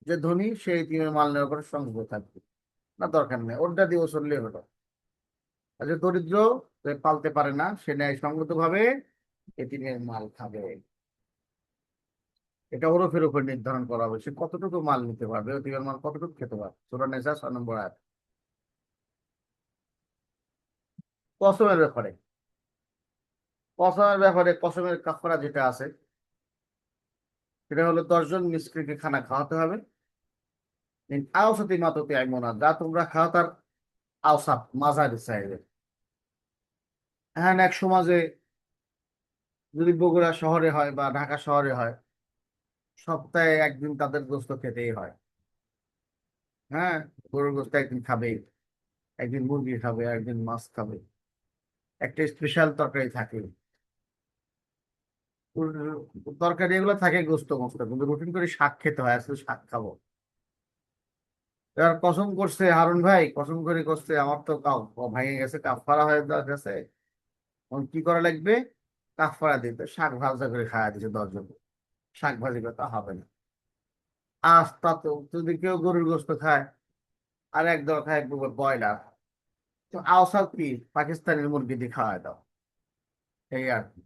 যে ধনী সে এতিমের মাল নেওয়ার পরে সংযত থাকবে না, দরকার নেই, ওরটা দিয়ে চললে হলো। আর যে দরিদ্র, যে পালতে পারে না, সে ন্যায় সঙ্গত ভাবে এতিমের মাল খাবে। এটা ওরফের উপর নির্ধারণ করা হবে, সে কতটুকু মাল নিতে পারবে, এতিমের মাল কতটুকু খেতে পারবে। সূরা নিসা 6 নম্বর আয়াত। কসমের ব্যাপারে, কসমের কাফারা যেটা আছে, সেটা হলো 10 জন মিসকিনকে খানা খাওয়াতে হবে। আওসাতি মাতুতি আইমুনা, যা তোমরা খাও তার আওসাত মাঝারি সাইজের। হ্যাঁ, এক সমাজে যদি বগুড়া শহরে হয় বা ঢাকা শহরে হয়, সপ্তাহে একদিন তাদের গোস্ত খেতেই হয়। হ্যাঁ, গরুর গোস্ত একদিন খাবে, একদিন মুরগি খাবে, একদিন মাছ খাবে, একটা স্পেশাল তরকারি থাকে। তরকারি এগুলো থাকে গোস্ত মোস্ত, কিন্তু রুটিন করে শাক খেতে হয়, আসলে শাক খাবো। এবার কসম করছে হারুন ভাই, কসম করে করছে, আমার তো কাউ ভেঙে গেছে, কাফারা হয়ে দেওয়া গেছে, এখন কি করা লাগবে? কাফারা দিতে শাক ভাজা করে খাওয়া দিচ্ছে 10 জন। শাক ভাজি কথা হবে না। আস্তা তো যদি কেউ গরুর গোস্ত খায় আর একদল খায় ব্রয়লার, তো আওসাদ কি পাকিস্তানের মুরগি দিয়ে খাওয়ায় দাও, এই আর কি।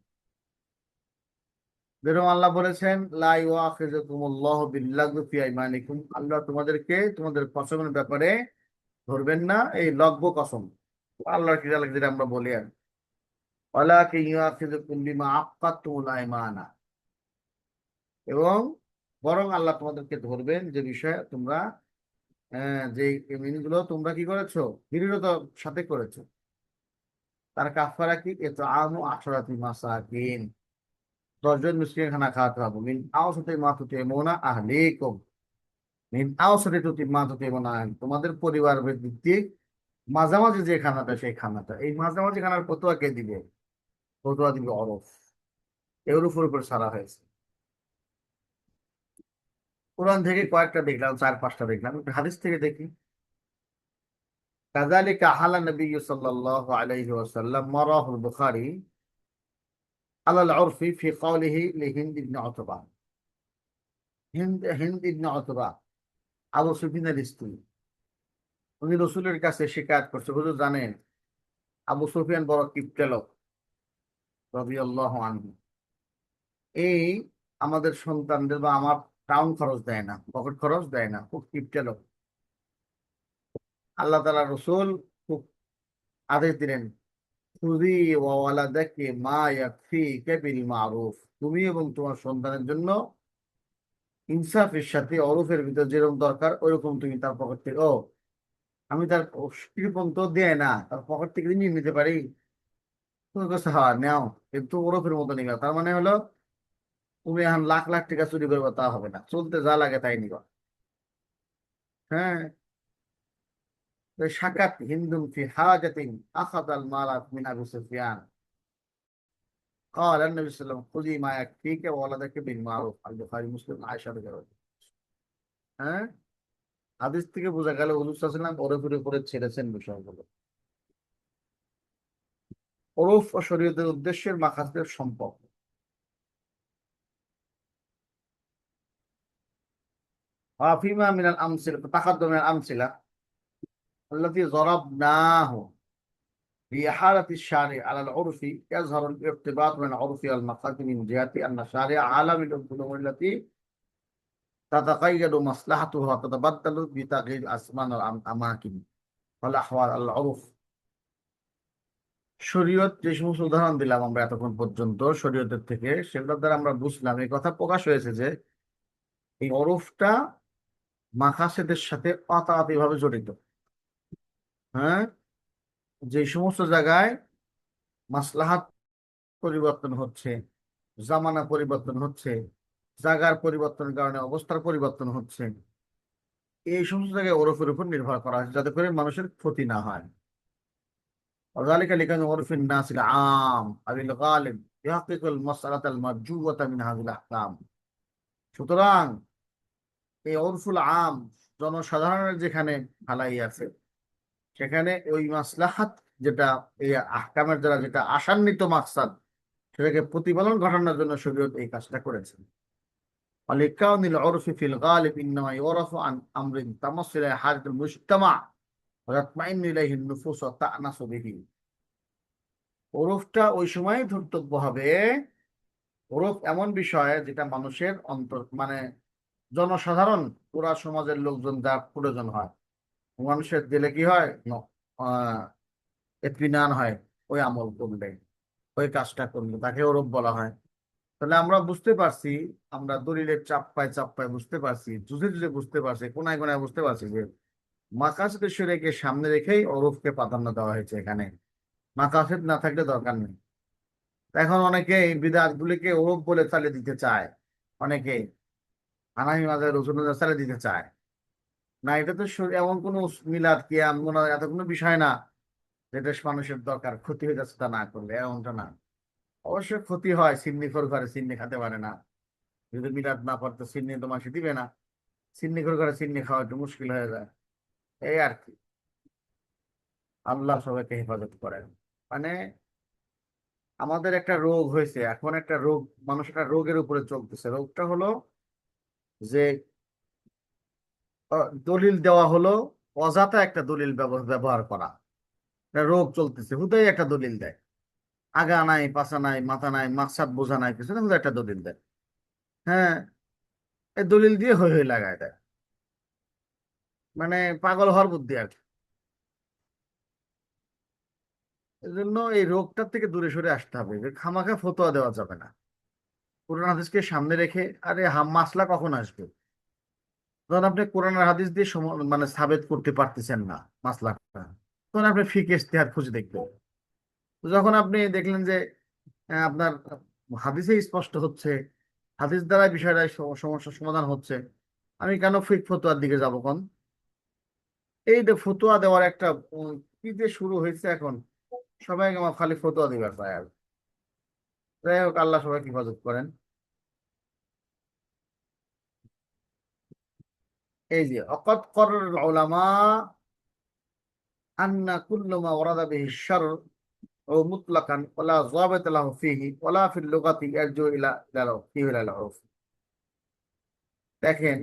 যেরকম আল্লাহ বলেছেন লা ইউআখিযুকুমুল্লাহু বিল্লাগwi ফি আইমানিকুম, আল্লাহ তোমাদেরকে তোমাদের কসমের ব্যাপারে ধরবেন না, এই লগ্ব কসম, আল্লাহর কি জালে যেটা আমরা বলি আর, ওয়ালাকিন ইউআখিযুকুম বিমা আক্কাদতুমুল আইমানা, এবং বরং আল্লাহ তোমাদেরকে ধরবেন যে বিষয়ে তোমরা যে মিনগুলো তোমরা কি করেছো, দৃঢ়তার সাথে করেছো। তার কাফারা কি? এ তো আমু আশরাতি মাসাকিন, 10 জন মিসকিন খানা খাওয়াতে হবে। মিন আওসাতি মা তুতিমুনা আহলিকুম, মিন আওসাতি মা তুতিমুনা আহলিকুম, তোমাদের পরিবার ভিত্তিক মাঝামাঝি যে খানাটা, সেই খানাটা, এই মাঝামাঝি খানার ফতোয়া কে দিবে? ফতোয়া দিবে অরফ। এর উপর সারা হয়েছে। কোরআন থেকে কয়েকটা দেখলাম, 4-5টা দেখলাম, একটু হাদিস থেকে দেখি। কাযালিকা হালা নবী সাল্লাল্লাহু আলাইহি ওয়াসাল্লাম মারাহুল বুখারী আলাল উরফি ফি কওলিহি লিহিন্দ ইবনে উতবা। হিন্দ হিন্দ ইবনে উতবা আবু সুফিয়ানের স্ত্রী, উনি রসুলের কাছে শিকায়ত করছে, হুজুর জানেন আবু সুফিয়ান বড় কিপটে লোক, রাদিয়াল্লাহু আনহু। এই আমাদের সন্তানদের বা আমার টাউন খরচ দেয় না, পকেট খরচ দেয় না, খুব কিপটে লোক। আল্লাহ তাআলা রসুল খুব আদেশ দিলেন, খুযি ওয়া ওয়ালাদাকি মা ইয়াকফিকা বিল মারুফ, তুমি এবং তোমার সন্তানের জন্য ইনসাফের সাথে অরুফের ভিতর যেরকম দরকার ওইরকম তুমি তার পকেট থেকে, ও আমি তার কৃপণ তো দেয় না, তার পকেট থেকে নিয়ে নিতে পারি, তুমি কাছে হ্যাঁ নেও, কিন্তু ওরফের মতো নিবা। তার মানে হলো তুমি এখন লাখ লাখ টাকা চুরি করবে তা হবে না, চলতে যা লাগে তাই নিবা। হ্যাঁ, শাকাত হিন্দুন ফি হাজাতিন আখাযাল মালা মিন আবি সুফিয়ান قال النبي صلى الله عليه وسلم خذي ما يكفيك وولدك بالمعروف البخاري মুসলিম আয়েশা রাদিয়াল্লাহু আনহা। হ্যাঁ, হাদিস থেকে বোঝা গেল হুজুর সাল্লাল্লাহু আলাইহি ওয়াসাল্লাম ওরফের উপরে ছেড়েছেন বিষয়গুলো। ওরফ ও শরীয়তের উদ্দেশ্যের মাখাসের সম্পর্ক। فيما من الأمثلة تقدم من الأمثلة التي ضربناه في حالة الشارع على العرف يظهر الارتباط بين العرف والمقاصد من جهة أن الشارع عالم الأمور التي تتقيد مصلحتها وتتبدل بتغيير الأزمان والأماكن والأحوال العرف। শরীয়ত যে সমস্ত উদাহরণ দিলাম আমরা এতক্ষণ পর্যন্ত শরীয়তের থেকে, সেগুলোর দ্বারা আমরা বুঝলাম, এই কথা প্রকাশ হয়েছে যে এই ওরফটা মাকাসেদের সাথে অতাআতিভাবে জড়িত। হ্যাঁ, যে সমস্ত জায়গায় মাসলাহাত পরিবর্তন হচ্ছে, জামানা পরিবর্তন হচ্ছে, জায়গার পরিবর্তনের কারণে অবস্থার পরিবর্তন হচ্ছে, এই সমস্ত জায়গায় ওরফের উপর নির্ভর করা হয় যাতে করে মানুষের ক্ষতি না হয়। وذلك لكان عرف الناس العام أو الغالب يحقق المسألة المرجوة من هذه الأحكام। সুতরাং এই ওরফুল আম, জনসাধারণের যেখানে ভালাই আছে সেখানে ওই মাসলাহাত, যেটা এই আহকামের দ্বারা যেটা আশান্বিত মাকসাদ, সেটাকে প্রতিপালন ঘটানোর জন্য শরীয়ত এই কাজটা করেছে। ولكون العرف في الغالب إنما يعرف عن أمر تمثل إلى حاجة المجتمع ويطمئن إليه النفوس وتأنس به। ওরফটা ওই সময় ধর্তব্য হবে, ওরফ এমন বিষয় যেটা মানুষের অন্তর মানে জনসাধারণ পুরা সমাজের লোকজন যার প্রয়োজন হয়, মানুষের দিলে কি হয় আহ ইতমিনান হয়, ওই আমল করলে, ওই কাজটা করলে তাকে ওরফ বলা হয়। তাহলে আমরা বুঝতে পারছি, আমরা দলিলের চাপ্পায় চাপ্পায় বুঝতে পারছি, জুঝে জুঝে বুঝতে পারছি, কোনায় কোনায় বুঝতে পারছি যে মাকাসিদ শরীয়তকে সামনে রেখেই ওরফকে প্রাধান্য দেওয়া হয়েছে এখানে, মাকাসিদ না থাকলে দরকার নেই। এখন অনেকে এই বিদআত গুলিকে ওরফ বলে চালিয়ে দিতে চায়, অনেকে হানাফি মাযহাবের রসুল চালিয়ে দিতে চায় না, এটা তো এমন কোনো মিলাদ কিয়াম এত কোনো বিষয় না যেটা মানুষের দরকার ক্ষতি হয়ে যাচ্ছে তা না করলে, এমনটা না। অবশ্যই ক্ষতি হয়, সিন্নি খোর ঘরে সিন্নি খেতে পারে না, যদি মিলাদ না পড়তো সিন্নি তো মাসে দিবে না, সিন্নি খোর ঘরে সিন্নি খাওয়া একটু মুশকিল হয়ে যায়, এই আর কি। আল্লাহ সবাইকে হেফাজত করেন। মানে আমাদের একটা রোগ হয়েছে এখন, একটা রোগ, মানুষ একটা রোগের উপরে চলতেছে। রোগটা হলো যে দলিল দেওয়া হলো, অযথা একটা দলিল ব্যবহার করা। একটা রোগ চলতেছে, হুদাই একটা দলিল দেয়, আগা নাই পাছা নাই মাথা নাই মাকসাদ বোঝা নাই কিছু না, হুদাই একটা দলিল দেয়। হ্যাঁ, এই দলিল দিয়ে হই হই লাগায় দেয়, মানে পাগল হওয়ার বুদ্ধি আর কি। এই জন্য এই রোগটার থেকে দূরে সরে আসতে হবে, যে খামাখা ফতোয়া দেওয়া যাবে না। কোরআন হাদিসকে সামনে রেখে, আরে মাসলা কখন আসবে যখন আপনি কোরআন আর হাদিস দিয়ে মানে সাবেত করতে পারতেছেন না মাসলাটা, তখন আপনি ফিকহ ইজতিহাদ খুঁজে দেখবেন। যখন আপনি দেখলেন যে আপনার হাদিসে স্পষ্ট হচ্ছে, হাদিস দ্বারা বিষয়টা সমস্যার সমাধান হচ্ছে, আমি কেন ফিক ফতোয়ার দিকে যাবো? কোন এই যে ফতোয়া দেওয়ার একটা কি যে শুরু হয়েছে এখন, সবাই আমার খালি ফতোয়া দিবার চায়। আর যাই হোক, আল্লাহ সবাইকে হেফাজত করেন। এই যে অকত করর উলামা আন্না কুল্লু মা ওয়ারাদা বিহি শারর ও মুতলাকান ওয়ালা যাবিত লাহু ফিহি ওয়ালা ফিল লুগাতি ইয়ারজু ইলা ইলা ফিহি ইলা উরফ। দেখেন,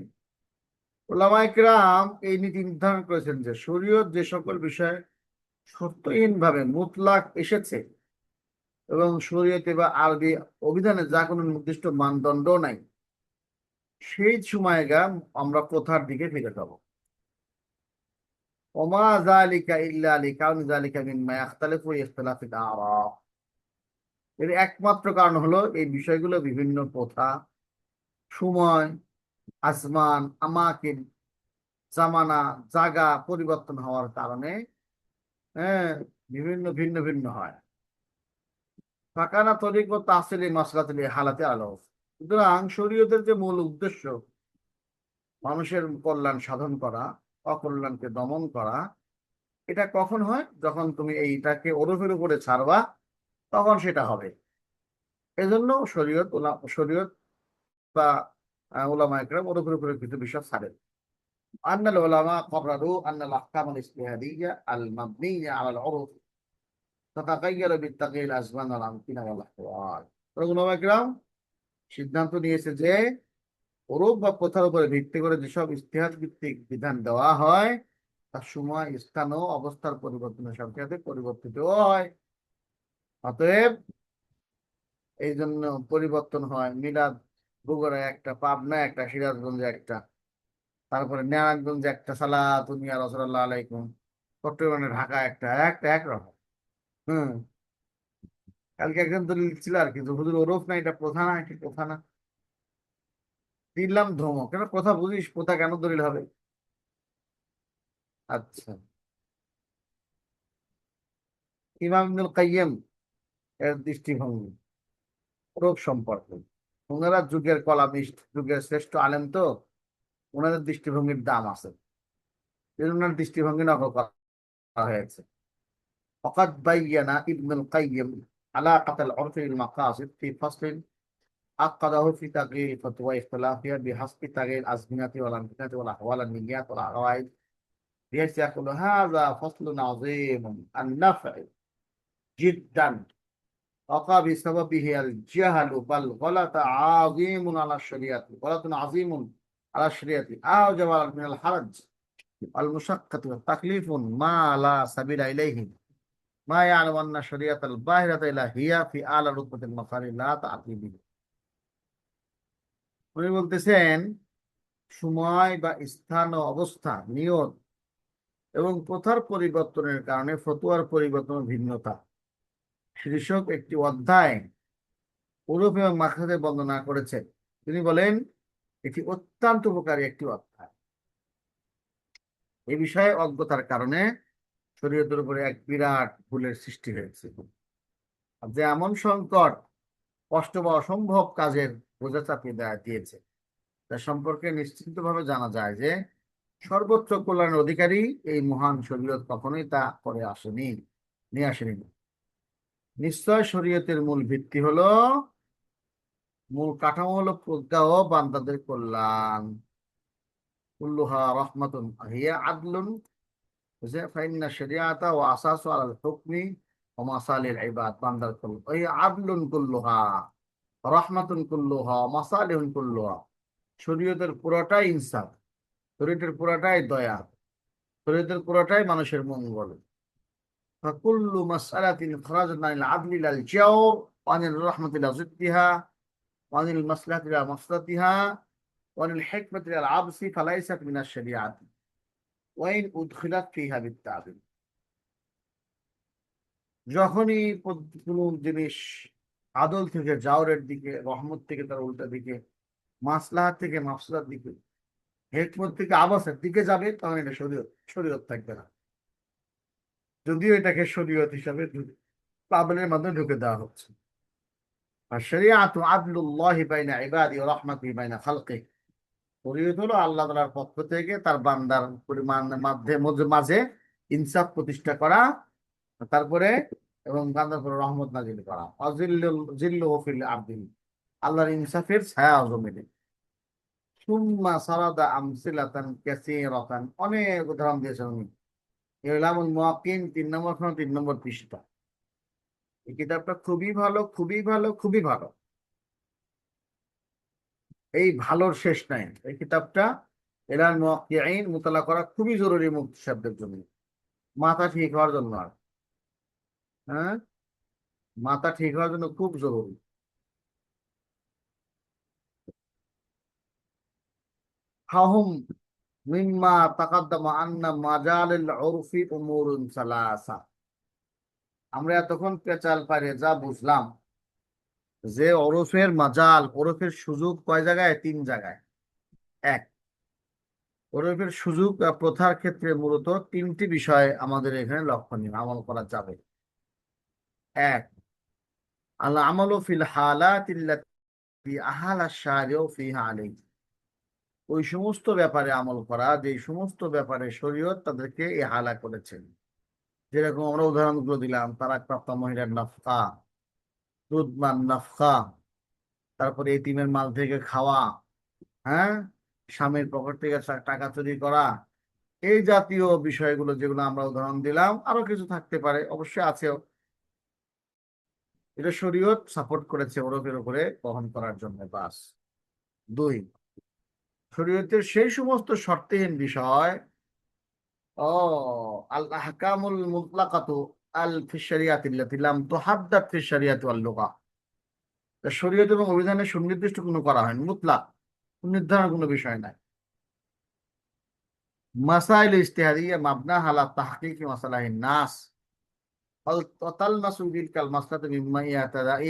উলামায়ে কিরাম এই নীতি নির্ধারণ করেছেন যে শরীয়ত যে সকল বিষয়ে শর্তহীন ভাবে মুতলাক এসেছে এবং শরীয়তে বা আরবি অভিধানে যা কোনো নির্দিষ্ট মানদণ্ড নাই, সেই সময়গা আমরা কোথার দিকে ফিরে যাব। ওমা যালিকা ইল্লা লিকাউনি যালিকা মিম্মা ইয়াখতালিফু ইখতিলাফিল আরা। এর একমাত্র কারণ হলো এই বিষয়গুলো বিভিন্ন প্রথা, সময়, আসমান, আমাকিন, জামানা, জায়গা পরিবর্তন হওয়ার কারণে হ্যাঁ বিভিন্ন ভিন্ন ভিন্ন হয়। ফাকানা তরিক ও তাহসিলি মাসলাতুল হালাতে আলো। সুতরাং শরীয়তের যে মূল উদ্দেশ্য মানুষের কল্যাণ সাধন করা, অকল্যাণকে দমন করা, এটা কখন হয়? যখন তুমি এইটাকে ওরফের উপরে ছাড়বা তখন সেটা হবে। এজন্য শরীয়ত বা উলামায়ে কেরাম ওরফের উপরে কিছু বিষয় ছাড়েন। আন্নাল উলামা ক্বাররারু আন্নাল আহকাম আল ইজতিহাদিয়্যা আল মাবনিয়্যা আলাল উরফ তাতাগায়্যারু বিত্তাগয়ির আজমান ওয়াল আমকিনা ওয়াল আহওয়াল। উলামায়ে কেরাম সিদ্ধান্ত নিয়েছে যে ওরূপ বা প্রথার উপরে ভিত্তি করে যেসব ইজতিহাদ ভিত্তিক বিধান দেওয়া হয় তার সময়, স্থান ও অবস্থার পরিবর্তনের সাথে সাথে পরিবর্তিত হয়। অতএব এই জন্য পরিবর্তন হয়। মিলাদ বগুড়ায় একটা, পাবনায় একটা, সিরাজগঞ্জে একটা, তারপরে নারায়ণগঞ্জে একটা, সালাতুন ইয়া রাসূলুল্লাহ আলাইকুম, চট্টগ্রামে, ঢাকা একটা, একটা একরকম। হম। কালকে একজন দলিল ছিল আর কি, যে হুজুর ওরফ না, এটা প্রথা না, এটা প্রথা না। দিলাম ধমক, কেন প্রথা বুঝিস, প্রথা কেন দলিল হবে? আচ্ছা, ইমাম ইবনুল কাইয়্যিম এর দৃষ্টিভঙ্গি ওরফ সম্পর্কে, ওনারা যুগের কলামিস্ট, যুগের শ্রেষ্ঠ আলেম তো, ওনাদের দৃষ্টিভঙ্গির দাম আছে, এই জন্য ওনার দৃষ্টিভঙ্গি নকল করা হয়েছে। وقد بين ابن القيم علاقة العرف بالمقاصد في فصل عقده في تغيير فتوى اختلافها بحسب تغيير الأزمنة والأمكنة والأحوال النيات والعقائد، بحيث يقول هذا فصل عظيم النفع جدا وقع بسببه الجهل بل غلط عظيم على الشريعة، غلط عظيم على الشريعة أوجب من الحرج والمشقة والتكليف ما لا سبيل إليه মা ইয়ালামু আন্না শরিয়াতাল বাহিরাতা ইলা হিয়া ফি আলা রুতবাতিল মাকারি লা তা'তিবি। উনি বলতেছেন সময় বা স্থান ও অবস্থা, নিয়ত এবং প্রথার পরিবর্তনের কারণে ফতোয়ার পরিবর্তন ও ভিন্নতা শীর্ষক একটি অধ্যায় ওরফ এবং মাখরাজে বর্ণনা করেছেন। তিনি বলেন এটি অত্যন্ত উপকারী একটি অধ্যায়। এই বিষয়ে অজ্ঞতার কারণে শরীয়তের উপরে এক বিরাট ভুলের সৃষ্টি হয়েছে। যে এমন সংকট, কষ্ট বা অসম্ভব কাজের বোঝা চাপিয়ে দিয়েছে, তা সম্পর্কে নিশ্চিতভাবে জানা যায় যে সর্বোচ্চ কল্যাণের অধিকারী এই মহান শরীয়ত কখনোই তা করে আসেনি, নিয়ে আসেনি। নিশ্চয় শরীয়তের মূল ভিত্তি হলো, মূল কাঠামো হলো প্রজ্ঞা ও বান্দাদের কল্যাণ। কুল্লুহা রহমাতুন হিয়া আদলুন, ফাইন্না শরিয়াতা ওয়া আসাসু আলাল হুকমি ওয়া মাসালিল ইবাদ। বান্দার কল্যাণ ওই আদলুন কুল্লুহা, রহমাতুন কুল্লুহা, মাসালিহুন কুল্লুহা। শরীয়তের পুরোটাই ইনসাফ, শরীয়তের পুরোটাই দয়া, শরীয়তের পুরোটাই মানুষের মঙ্গল। ফাকুল্লু মাসআলাতিন খারাজাত আনিল আদলি ইলাল জাওর ওয়া আনির রাহমাতি ইলা জিদ্দিহা ওয়া আনিল মাসলাহাতি ইলা মাফসাদাতিহা ওয়া আনিল হিকমাতি ইলা আবসি ফালাইসাত মিনাশ শরিয়াতি ওয়া ইন উদখিলাত ফিহা বিত্তাবিন। যখনই কোনো জিনিস আদল থেকে জাওরের দিকে, রহমত থেকে তার উল্টা দিকে, মাসলাহাত থেকে মাফসাদার দিকে, হেকমত থেকে আবাসের দিকে যাবে, তখন এটা শরীয়ত, শরীয়ত থাকবে না। যদিও এটাকে শরীয়ত হিসাবে পাবনের মাধ্যমে ঢুকে দেওয়া হচ্ছে। আর শরিয়াতু আদলুল্লাহি বাইনা ইবাদি ওয়া রাহমাতিহি বাইনা খালকিহি। শরীয়ত হলো আল্লাহ তাআলার পক্ষ থেকে তার বান্দার পরিমাণ মাঝে ইনসাফ প্রতিষ্ঠা করা, তারপরে এবং বান্দার উপর রহমত নাজিল করা। জিল্লুহু ফিল আরদি, আল্লাহর ইনসাফের ছায়া জমিনে। সুম্মা সারাদা আমসিলাতান কাসীরাতান, অনেক উদাহরণ দিয়েছেন উনি। ইলামুল মুওয়াক্কিন 3 নম্বর খন্ড 3 নম্বর পৃষ্ঠা। এই কিতাবটা খুবই ভালো, খুবই ভালো, খুবই ভালো। এই ভালোর শেষ নাই। এই কিতাবটা ইলাল মুওয়াক্কিঈন মুতালা করা খুবই জরুরি মুফতি সাহেবদের জন্য, মাথা ঠিক হওয়ার জন্য। আর হ্যাঁ, মাথা ঠিক হওয়ার জন্য খুব জরুরি। ফাহুম মিম্মা তাকাদ্দামা আন্না মাজালিল উরফি উমুরুন সালাসা। আমরা এতক্ষণ পেঁচাল পারে যা বুঝলাম যে ওরফের মাজাল, ওরফের সুযোগ কয় জায়গায়? তিন জায়গায়। এক, ওরফের সুযোগ বা প্রথার ক্ষেত্রে মূলত তিনটি বিষয় আমাদের এখানে লক্ষণীয় আমল করা যাবে। এক, আল আমালু ফিল হালাতিল্লাতি আহালা শারিউ ফিহা আলাইহি। ওই সমস্ত ব্যাপারে আমল করা যে সমস্ত ব্যাপারে শরীয়ত তাদেরকে ইহালা করেছেন। যেরকম আমরা উদাহরণগুলো দিলাম, তালাকপ্রাপ্ত মহিলার নাফকা, দুধমান নাফকা, তারপরে এতিমের মাল থেকে খাওয়া, হ্যাঁ, স্বামীর পকেট থেকে টাকা চুরি করা, এই জাতীয় বিষয়গুলো যেগুলো আমরা উদাহরণ দিলাম, আরো কিছু থাকতে পারে, অবশ্যই আছেও। এটা শরীয়ত সাপোর্ট করেছে ওরফের উপরে বহন করার জন্য। বাস। দুই, শরীয়তের সেই সমস্ত শর্তহীন বিষয়, ও আল আহকামুল মুতলাকাতু আল ফি শরিয়াতিল্লাতি লাম তুহাদ্দাদ ফি শরিয়াতি ওয়াল লুগা। শরীয়ত এবং অভিধানে সুনির্দিষ্ট কোনো করা হয়নি, মুতলাক, নির্ধারণ কোনো বিষয় নাই। মাসাইল ইজতিহাদিয়া মাবনা আলা তাহকিকি মাসালাহিন নাস وتلمس تلك المسألة مما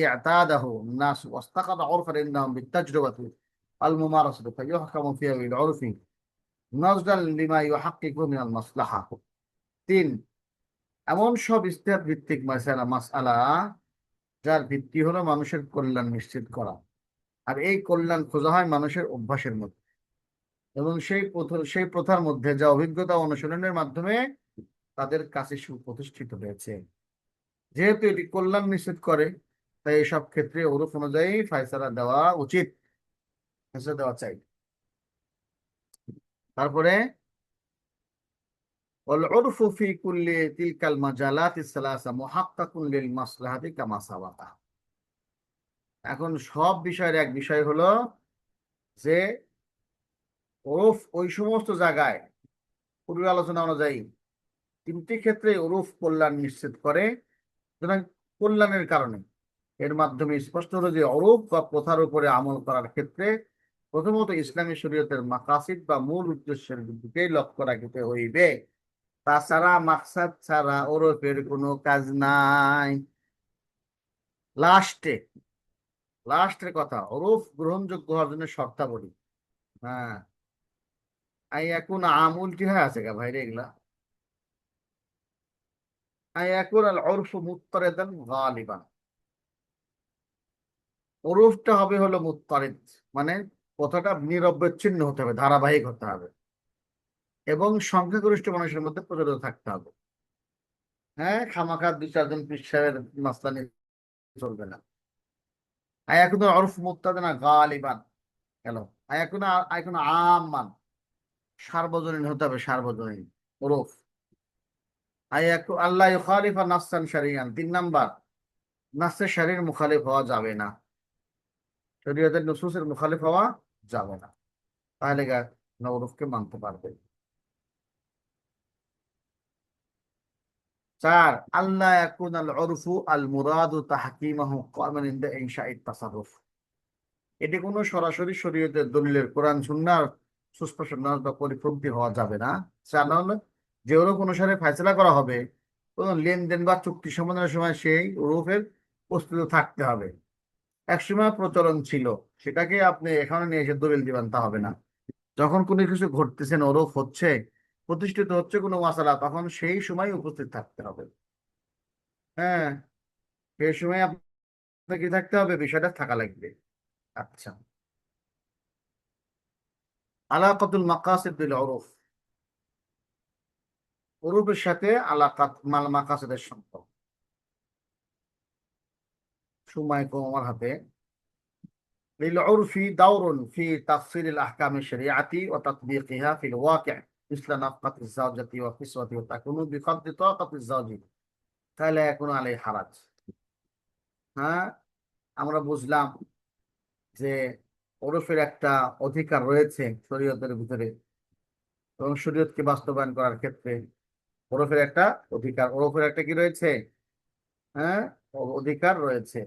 اعتاده الناس واستقر عرفا عندهم بالتجربة الممارسة فيحكم فيها بالعرف نظرا لما يحقق من المصلحة। তিন, এমন সব ইজতিহাদ ভিত্তিক মাসআলা যার ভিত্তি হলো মানুষের কল্যাণ নিশ্চিত করা, আর এই কল্যাণ খোঁজা হয় মানুষের অভ্যাসের মধ্যে এবং সেই প্রথার মধ্যে যা অভিজ্ঞতা অনুশীলনের মাধ্যমে তাদের কাছে সুপ্রতিষ্ঠিত হয়েছে। যেহেতু এটি কল্যাণ নিশ্চিত করে, তাই এসব ক্ষেত্রে ওরূপ অনুযায়ী ফায়সালা দেওয়া উচিত, ফায়সালা দেওয়া চাই। তারপরে والعرف في كل تلك المجالات الثلاثة محقق للمصلحة كما سبق। এখন সব বিষয়ের এক বিষয় হলো যে ওরফ ওই সমস্ত জায়গায় পূর্বে আলোচনা অনুযায়ী তিনটি ক্ষেত্রে ওরফ কল্যাণ নিশ্চিত করে। সুতরাং কল্যাণের কারণে এর মাধ্যমে স্পষ্ট হলো যে অরূপ বা প্রথার উপরে আমল করার ক্ষেত্রে প্রথমত ইসলামী শরীয়তের মাকাসিদ বা মূল উদ্দেশ্যের দিকেই লক্ষ্য রাখিতে হইবে। তাছাড়া মাকসাদ ছাড়া ওরফের কোনো কাজ নাই। লাস্টে লাস্টের কথা, ওরফ গ্রহণযোগ্য হওয়ার জন্য শর্তাবলী। হ্যাঁ, এখন আমুলটি হয়ে আছে গা ভাইরে এগুলা। এখন আল উরফ মুত্তারিদান গালিবান। ওরফটা হবে হলো মুত্তারিদ, মানে কথাটা নিরবচ্ছিন্ন হতে হবে, ধারাবাহিক হতে হবে এবং সংখ্যাগরিষ্ঠ মানুষের মধ্যে প্রচলিত থাকতে হবে। হ্যাঁ, খামাখা দুই চারজন পীর সাহেবের মাসলা নিয়ে চলবে না। এখন ওরফ মুত্তারিদ না গালিবান গেল। এখন এখন আমান, সার্বজনীন হতে হবে, সার্বজনীন ওরফ। আল্লাহ ইউখালিফা নাসসান শারিয়ান। তিন নাম্বার, নাসসে শারীর মুখালিফ হওয়া যাবে না, শরীয়তের নুসুসের মুখালিফ হওয়া যাবে না, তাহলে ওরফকে মানতে পারবে। চার, আল্লাহ ইয়াকুন আল উরফু আল মুরাদু তাহকিমাহু কামান ইনদা ইনশাইত তাসাররুফ। এটি কোনো সরাসরি শরীয়তের দলিলের কোরআন সুন্নাহর সুস্পষ্ট নাস বা পরিপন্থী হওয়া যাবে না। চার হলো যে ওরূপ অনুসারে ফয়সালা করা হবে, কোন লেনদেন বা চুক্তি সমাধানের সময় সেই ওরূপের প্রস্তুত থাকতে হবে। একসময় প্রচলন ছিল, সেটাকে আপনি এখানে নিয়ে এসে দলিল দিবেন তা হবে না। যখন কোনো কিছু ঘটতেছেন, ওরূপ হচ্ছে, প্রতিষ্ঠিত হচ্ছে কোনো মাসালা, তখন সেই সময় উপস্থিত থাকতে হবে। হ্যাঁ, সেই সময় আপনার কি থাকতে হবে? বিষয়টা থাকা লাগবে। আচ্ছা, আলাকাতুল মাকাসিদ বিল উরুফ। উরুফের সাথে আলাকাত মাল মাকাসিদের সম্পর্ক। সময় কম আমার হাতে। للعرف دور في تفصيل الأحكام الشريعة وتطبيقها في الواقع مثل نفقة الزوجة وكسوة وتكون بقدر طاقة الزوج فلا يكون عليه حرج। হ্যাঁ, আমরা বুঝলাম যে ওরফের একটা অধিকার রয়েছে শরীয়তের ভিতরে এবং শরীয়তকে বাস্তবায়ন করার ক্ষেত্রে ওরফের একটা অধিকার, ওরফের একটা কি রয়েছে? হ্যাঁ, অধিকার রয়েছে,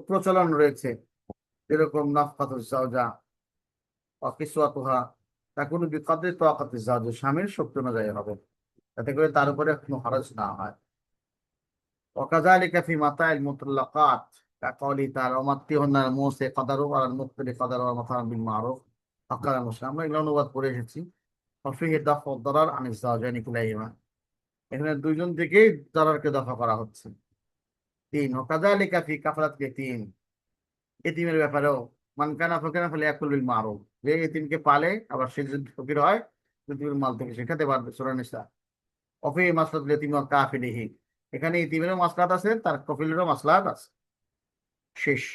প্রচলন রয়েছে। যেরকম নাফকাতুজ জাওজা, কিসওয়াতুহা, তা কোনো বিকদে তোয়াক্কাতে জাওজ, স্বামীর শক্তি অনুযায়ী হবে, যাতে করে তার উপরে কোনো খরচ না হয়। ওয়াকাযালিকা ফি মাতাইল মুতাল্লাকাত কাকওলি তাআলা ওমাত্তিহুন্না মুসি কদারু ওয়াল মুক্তিরি কদারু ওয়া মাতাআন বিল মারুফ হাক্কান মুসলিম। আমরা এগুলো অনুবাদ করে এসেছি। ওয়াফিহি দাফউ দারার আনিজ যাওজাইনি কিলাইহিমা, এখানে দুইজন থেকেই দারারকে দফা করা হচ্ছে। তিন, ওয়াকাযালিকা ফি কাফালাতিল ইয়াতীম, এতিমের ব্যাপারেও মান কানা ফাকিরান ফালিয়াকুল বিল মারুফ, যে এতিমকে পালে আবার সে যদি ফকির হয় এতিমের মাল থেকে সে খেতে পারবে। সূরা নিসা। ওয়াফিহি মাসলাতুল ইয়াতীম ওয়া কাফিলিহি, এখানে ইতিমেরও মাসলাহাত আছে, তার কফিলেরও মাসলাহাত আছে। শেষ।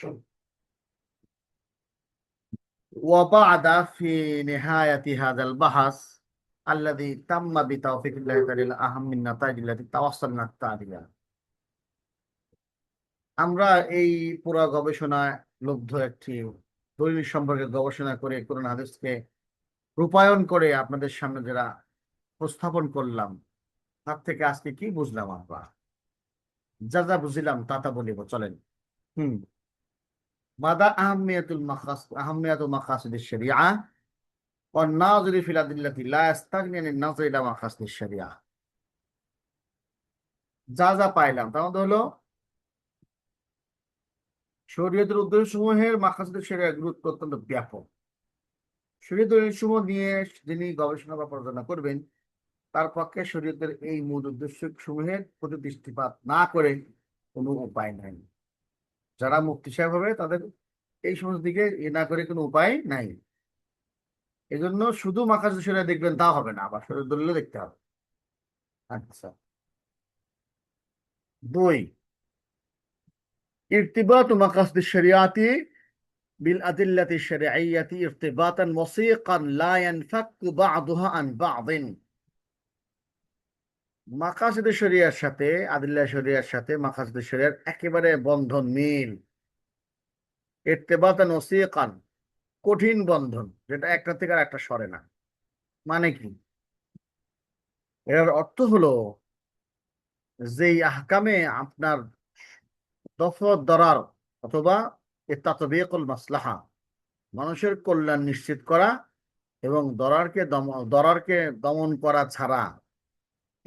وبعد في نهاية هذا البحث الذي تم بتوفيق الله تعالى أهم النتائج التي توصلنا إليها، আমরা এই পুরো গবেষণায় লব্ধ একটি দলিল সম্পর্কে গবেষণা করে কোরআন হাদিসকে রূপায়ণ করে আপনাদের সামনে যারা উপস্থাপন করলাম, তার থেকে আজকে কি বুঝলাম? আমরা যা যা বুঝলাম তা তা বলিব, চলেন। হুম। মাদা আহমিয়াতুল মাকাসিদিশ শরিয়া والناظر في الأدلة لا يستغني عن النظر إلى مقاصد الشريعة। যা যা পাইলাম তার মধ্যে হলো শরীয়তের উদ্দেশ্য সমূহের মাকাসিদুশ শরিয়া গুরুত্ব অত্যন্ত ব্যাপক। শরীয়তের সমূহ নিয়ে যিনি গবেষণা বা পড়াশোনা করবেন, তার পক্ষে শরীয়তের এই মূল উদ্দেশ্য সমূহের প্রতি দৃষ্টিপাত না করে কোনো উপায় নাই। যারা মুফতি সাহেব হবে তাদের এই সমস্ত দিকে না করে কোনো উপায় নাই। এজন্য শুধু মাকাসিদুশ শরিয়া দেখবেন তা হবে না, আবার শরীয়ত দলিল দেখতে হবে। আচ্ছা। দুই, ارتباط مقاصد الشريعة بالأدلة الشرعية ارتباطا وثيقا لا ينفك بعضها عن بعض। মাকাসিদ শরিয়ার সাথে আদিল্লাহ শরিয়ার সাথে মাকাসিদ শরিয়ার একেবারে বন্ধন, মিল। ইরতিবাতান ওসিকান, কঠিন বন্ধন, যেটা একটা থেকে আর একটা সরে না। মানে কি? এর অর্থ হলো যে আহকামে আপনার দফত দরার অথবা তাতবিকুল মাসলাহা, মানুষের কল্যাণ নিশ্চিত করা এবং দরারকে দমন করা ছাড়া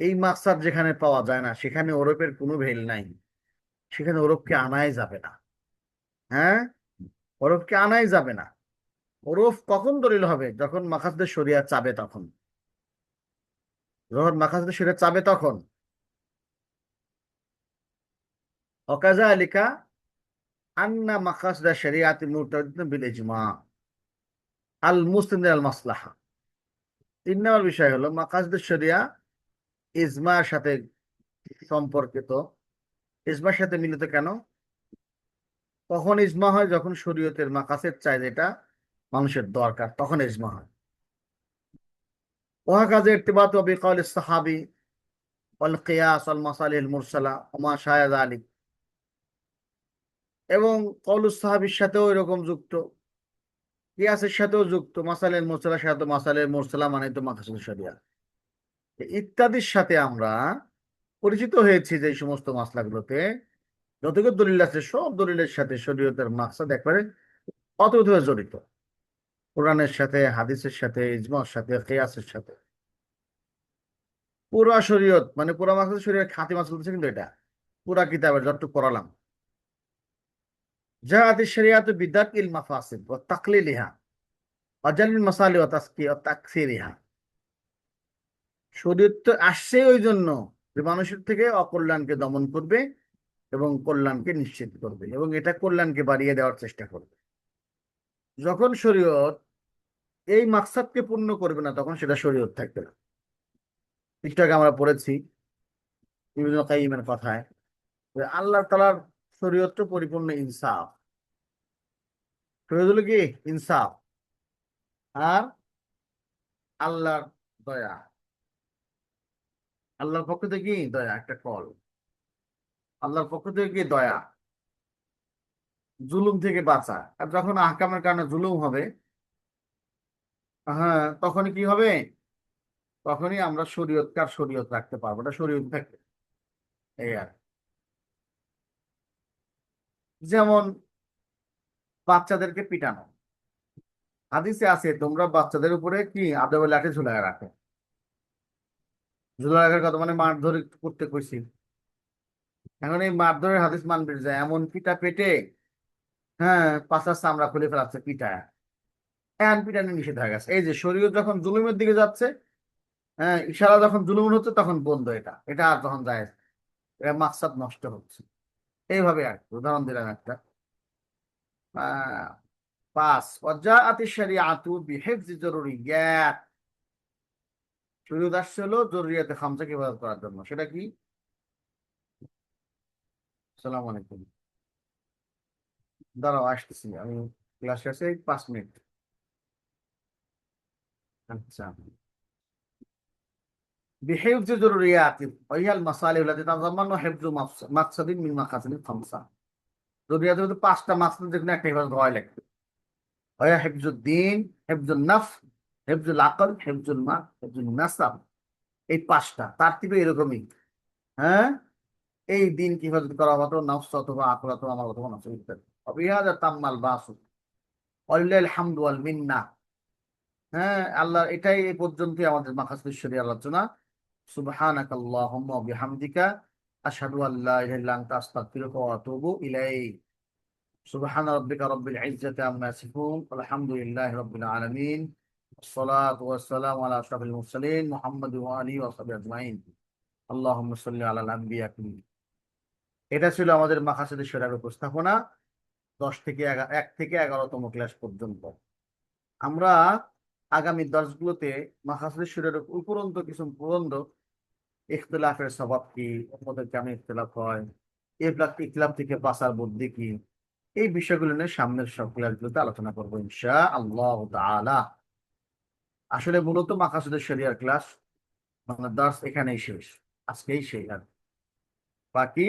এই মাকসাদ যেখানে পাওয়া যায় না সেখানে ওরফের কোনো ভেল নাই, সেখানে ওরফকে আনাই যাবে না। হ্যাঁ, ওরফকে আনাই যাবে না। ওরফ কখন দলিল হবে? যখন মাকাসদে শরিয়া চাবে তখন। যখন মাকাসদে শরিয়া চাবে তখন। ওয়াকাযালিকা আন্না মাকাসদে শরিয়াতি মুরতাবিতাতুন বিল ইজমা আল মুসতানিদ আল মাসলাহা। 3 নম্বর বিষয় হলো মাকাসদে শরিয়া ইজমার সাথে সম্পর্কিত। ইজমার সাথে মিলিত কেন? কখন ইজমা হয়? যখন শরীয়তের মাকাসেদ চাই, যেটা মানুষের দরকার, তখন ইজমা হয়। ওয়াহাকাযা ইরতিবাতু বিকাউলিস সাহাবী ওয়াল কিয়াস ওয়াল মাসালিহিল মুরসালা ওয়া মা শায়া যালিক, এবং কওলুস সাহাবীর সাথেও এরকম যুক্ত, কিয়াসের সাথেও যুক্ত, মাসালিহিল মুরসালার সাথে, মাসালিহিল মুরসালা মানে তো মাকাসিদ শরিয়া ইত্যাদির সাথে আমরা পরিচিত হয়েছি। যে সমস্ত মাসলাগুলোতে যতগুলো দলিল আছে সব দলিলের সাথে শরীয়তের মাকসাদ একবারে অতপ্রতভাবে জড়িত। কোরআনের সাথে, হাদিসের সাথে, ইজমার সাথে, কিয়াসের সাথে। পুরা শরীয়ত মানে পুরা মাকসাদ শরীয়ত খাঁটি মাসলা বলছে, কিন্তু এটা পুরা কিতাবের যতটুকু পড়ালাম। জাআতি শরিয়াতু বিদাকিল মাফাসিদ ওয়া তাকলিলিহা ওয়া জালবিল মাসালি ওয়া তাকসিরিহা। শরীয়ত তো আসছে ওই জন্য যে মানুষের থেকে অকল্যাণকে দমন করবে এবং কল্যাণকে নিশ্চিত করবে, এবং এটা কল্যাণকে বাড়িয়ে দেওয়ার চেষ্টা করবে। যখন শরীয়ত এই মাকসাদকে পূর্ণ করবে না, তখন সেটা শরীয়ত থাকবে না। একটু আগে আমরা পড়েছি ইবনে কাইয়িমের কথায় যে আল্লাহ তাআলার শরীয়ত তো পরিপূর্ণ ইনসাফ। শরীয়ত হলো কি? ইনসাফ। আর আল্লাহর দয়া, আল্লাহর পক্ষ থেকে কি দয়া, একটা কল। আল্লাহর পক্ষ থেকে কি দয়া, জুলুম থেকে বাঁচা। আর যখন আহকামের কারণে জুলুম হবে, হ্যাঁ, তখনই কি হবে? তখনই আমরা শরীয়ত রাখতে পারবো না, শরীয়ত থাকবে। এই আর যেমন বাচ্চাদেরকে পিটানো, হাদিসে আছে তোমরা বাচ্চাদের উপরে কি আদবের লাঠি ঝুলায় রাখো। ঝুলায় রাখার কথা মানে মারধর করতে কইছি। এখন এই মারধরের হাদিস মানবে যায় এমন পিটা পেটে, হ্যাঁ, পাঁচার চামড়া খুলে ফেলাচ্ছে পিটায়। এখন পিটানি নিষেধ হয়ে গেছে। এই যে শরীয়ত যখন জুলুমের দিকে যাচ্ছে, হ্যাঁ, ইশারা যখন জুলুম হচ্ছে তখন বন্ধ, এটা এটা আর তখন যায়, এটা মাকসাদ নষ্ট হচ্ছে। এইভাবে আর কি। উদাহরণ দিলাম একটা। আহ, পাঁচ ওয়াজাআতি শরিআতু বিহিফজি জরুরিয়াত। শরীয়ত আসছে হলো জরুরিয়াতে খামসাকে ইবাদত করার জন্য। সেটা কি? আসসালামু আলাইকুম। দাঁড়াও আসতেছি আমি, ক্লাস শেষে 5 মিনিট। আচ্ছা। بحفظ ضروريات وهي المصالح التي تتضمن حفظ مقصد من مقاصد الخمسة। জরুরিয়াতের মধ্যে 5টা মাকসাদ, যেখানে একটা হিফাজত হওয়াই লাগবে। হয় হিফজুদ্দিন, হিফজুল নফস, হিফজুল আকল, হিফজুল মাল, হিফজুল নাসাব। এই 5টা তারতিবে এরকমই। হ্যাঁ, এই দিন কি হিফাজত করা হতো, নফস অথবা আকল অথবা আমার অথবা নফস ইত্যাদি। অবিহাদা তাম্মাল বাসু ওয়ালিল্লাহিল হামদু ওয়াল মিন্নাহ। হ্যাঁ, আল্লাহ, এটাই এই পর্যন্তই আমাদের মাকাসিদ শরীয়হ আলোচনা। সুবহানাকাল্লাহুম্মা ওয়া বিহামদিকা আশহাদু আল্লা ইলাহা ইল্লা আনতা আস্তাগফিরুকা ওয়া আতুবু ইলাইক। সুবহান রাব্বিকা রাব্বিল ইজ্জাতি আম্মা ইয়াসিফুন আলহামদুলিল্লাহি রাব্বিল আলামিন। আসসালাতু ওয়াসসালামু আলা আশরাফিল মুরসালিন মুহাম্মাদ ওয়া আলিহি ওয়া সাহবিহি আজমাইন। আল্লাহুম্মা সাল্লি আলাল আম্বিয়া। এটা ছিল আমাদের মাকাসিদ শরীয়হ উপস্থাপনা, 1 থেকে 11তম ক্লাস পর্যন্ত। আমরা আগামী দর্শগুলোতে মাকাসিদ শরীয়হ উপরন্ত কিছু প্রবন্ধ, ইখতিলাফের স্বভাব কি, মধ্যে কেমন ইখতিলাফ হয়, ইখতিলাফ থেকে বাঁচার বুদ্ধি কি, এই বিষয়গুলো নিয়ে সামনের সব ক্লাসগুলোতে আলোচনা করবো ইনশা আল্লাহ তাআলা। আসলে মূলত মাকাসিদের শরিয়ার ক্লাস মানে দার্স এখানেই শেষ, আজকেই শেষ। আর বাকি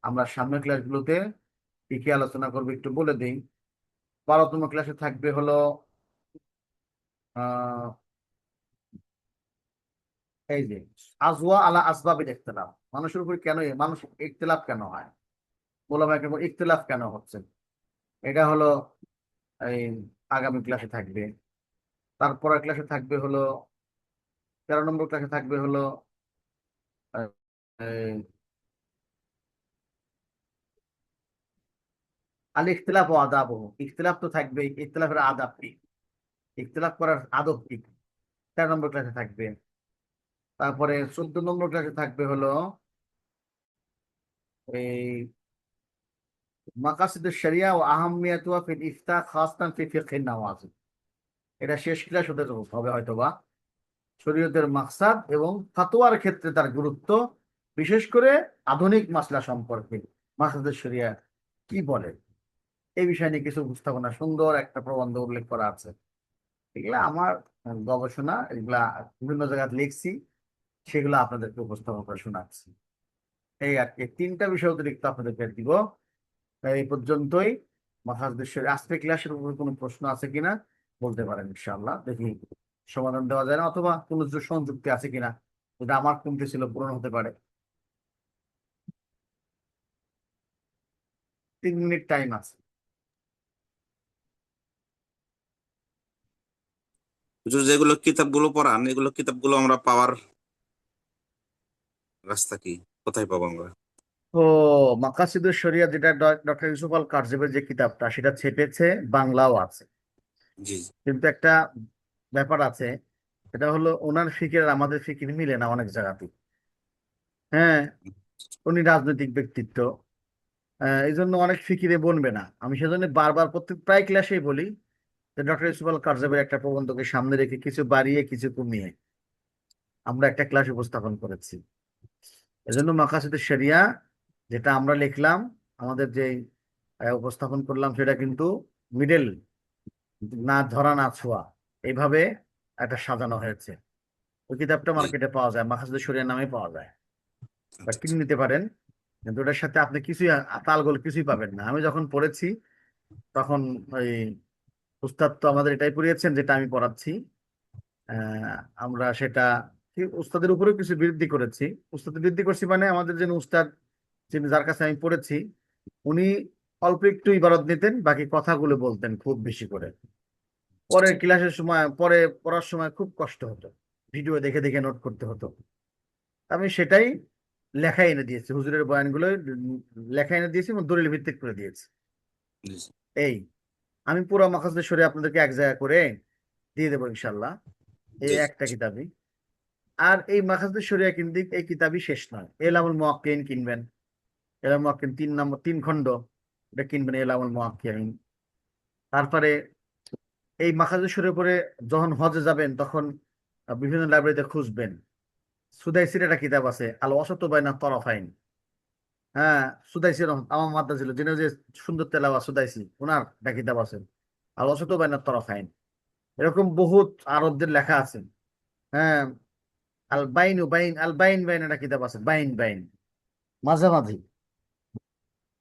আমরা সামনের ক্লাসগুলোতে কি কি আলোচনা করবো একটু বলে দিই। 12তম ক্লাসে থাকবে হলো আহ এই যে আজওয়া আলা আসবাবিল ইখতিলাফ, মানুষের উপর কেন মানুষ ইখতিলাফ কেন হয়, ওলামায়ে কেরাম ইখতিলাফ কেন হচ্ছে, এটা হলো এই আগামী ক্লাসে থাকবে। তারপরের ক্লাসে থাকবে হলো 13 নম্বর ক্লাসে থাকবে হলো আহ, এই, আল ইখতিলাফ ও আদাব। ইখতিলাফ তো থাকবেই, ইখতিলাফের আদাব কি, ইখতিলাফ করার আদব কি, 13 নম্বর ক্লাসে থাকবে। তারপরে 14 নম্বর ক্লাসে থাকবে হলো এই মাকাসিদুশ শরিয়া ও আহাম্মিয়াতুহা ফিল ইফতা খাসতান ফি ফিকহিন নাওয়াজ। এটা শেষ ক্লাস হতে হবে হয়তোবা। শরীয়তের মাকসাদ এবং ফাতোয়ার ক্ষেত্রে তার গুরুত্ব, বিশেষ করে আধুনিক মাসলা সম্পর্কে মাকসাদুশ শরিয়া কি বলে, এই বিষয় নিয়ে কিছু উপস্থাপনা, সুন্দর একটা প্রবন্ধ উল্লেখ করা আছে। এগুলা আমার গবেষণা, এগুলা বিভিন্ন জায়গায় লিখছি, সেগুলো আপনাদেরকে উপস্থাপন করে শোনাচ্ছি। এই আর কি 3টা বিষয় অতিরিক্ত আপনাদেরকে দিব। তাই এই পর্যন্তই। মহাদেশের আজকে ক্লাসের উপর কোনো প্রশ্ন আছে কিনা বলতে পারেন, ইনশাআল্লাহ দেখি সমাধান দেওয়া যায় না, অথবা কোনো সংযুক্তি আছে কিনা, যেটা আমার কমতে ছিল পূরণ হতে পারে। 3 মিনিট টাইম আছে। হুজুর, যেগুলো কিতাবগুলো পড়ান এগুলো কিতাবগুলো আমরা পাওয়ার রাস্তা কি, কোথায় পাবো আমরা? তো মাকাসিদুস শরিয়া, যেটা ডক্টর ইউসুফ আল কারজেবের যে কিতাবটা, সেটা ছেপেছে, বাংলাও আছে। জি জি। কিন্তু একটা ব্যাপার আছে, সেটা হলো ওনার ফিকির আর আমাদের ফিকির মিলে না অনেক জায়গাতে। হ্যাঁ, উনি রাজনৈতিক ব্যক্তিত্ব, এই জন্য অনেক ফিকিরে বনবে না। আমি সেজন্য বারবার প্রত্যেক প্রায় ক্লাসেই বলি যে ডক্টর ইউসুফ আল কারজাবের একটা প্রবন্ধকে সামনে রেখে কিছু বাড়িয়ে কিছু কমিয়ে আমরা একটা ক্লাস উপস্থাপন করেছি। এজন্য মাকাসিদুশ শরিয়া যেটা আমরা লিখলাম, আমাদের যে উপস্থাপন করলাম, সেটা কিন্তু মিডল, না ধরা না ছোঁয়া, এইভাবে একটা সাজানো হয়েছে। ওই কিতাবটা জি। মার্কেটে পাওয়া যায়, মাকাসিদুশ শরিয়া নামে পাওয়া যায়, বা আচ্ছা কিনে আচ্ছা। নিতে পারেন। কিন্তু ওটার সাথে আপনি কিছুই তালগোল কিছুই পাবেন না। আমি যখন পড়েছি তখন ওই উস্তাদ তো আমাদের এটাই পড়িয়েছেন যেটা আমি পড়াচ্ছি। আমরা সেটা কি উস্তাদের উপরেও কিছু বৃদ্ধি করেছি। উস্তাদ বৃদ্ধি করছি মানে আমাদের যে উস্তাদ, যিনি যার কাছে আমি পড়েছি, উনি অল্প একটু ইবারত নিতেন, বাকি কথাগুলো বলতেন খুব বেশি করে। পরের ক্লাসের সময় পরে পড়ার সময় খুব কষ্ট হতো, ভিডিও দেখে দেখে নোট করতে হতো। আমি সেটাই লেখা এনে দিয়েছি, হুজুরের বয়ানগুলো লেখা এনে দিয়েছি এবং দলিল ভিত্তিক করে দিয়েছি। জি এই আমি পুরো মাখাজদের সরে আপনাদেরকে এক জায়গা করে দিয়ে দেবো ইনশাল্লাহ, এই জি একটা কিতাবই। আর এই মাখাজদের শরিয়া কিন্তু এই কিতাবই শেষ নয়, এলামুল মুওয়াক্কিন কিনবেন, এলামুল মুওয়াক্কিন 3 নম্বর 3 খণ্ড, এটা কিনবেন এলামুল মুওয়াক্কিন। তারপরে এই মাখাজদের শরীর পরে যখন হজে যাবেন তখন বিভিন্ন লাইব্রেরিতে খুঁজবেন, সুদাইসির একটা কিতাব আছে আল ওয়াসাতু বাইনা তরফাইন। হ্যাঁ, সুদাইসির আমার মাদ্রাসা ছিল, যিনি যে সুন্দর তেলাওয়া সুদাইসি, ওনার একটা কিতাব আছে আল ওয়াসাতু বাইনা তরফাইন। এরকম বহুত আরবদের লেখা আছে। হ্যাঁ, আল বাইনু বাইন আল বাইন বাইন একটা কিতাব আছে, বাইন বাইন, মাঝামাঝি।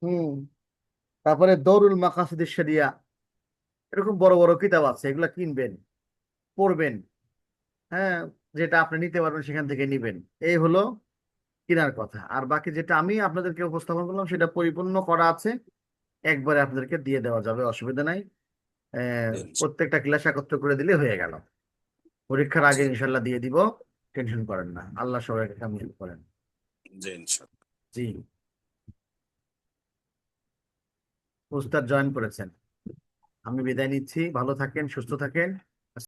হুম। তারপরে দৌরুল মাকাসিদ শরিয়া, এরকম বড় বড় কিতাব আছে, এগুলা কিনবেন, পড়বেন। হ্যাঁ, যেটা আপনি নিতে পারবেন সেখান থেকে নিবেন। এই হলো কেনার কথা। আর বাকি যেটা আমি আপনাদেরকে উপস্থাপন করলাম সেটা পরিপূর্ণ করা আছে, একবারে আপনাদেরকে দিয়ে দেওয়া যাবে, অসুবিধা নাই। জি প্রত্যেকটা ক্লাস একত্র করে দিলে হয়ে গেল, পরীক্ষার আগে জি ইনশাল্লাহ দিয়ে দিব। টেনশন করেন না, আল্লাহ সবাইকে কামিয়াব করেন। জি ইনশাল্লাহ। জি, উস্তাদ জয়েন করেছেন। আমি বিদায় নিচ্ছি, ভালো থাকেন, সুস্থ থাকেন।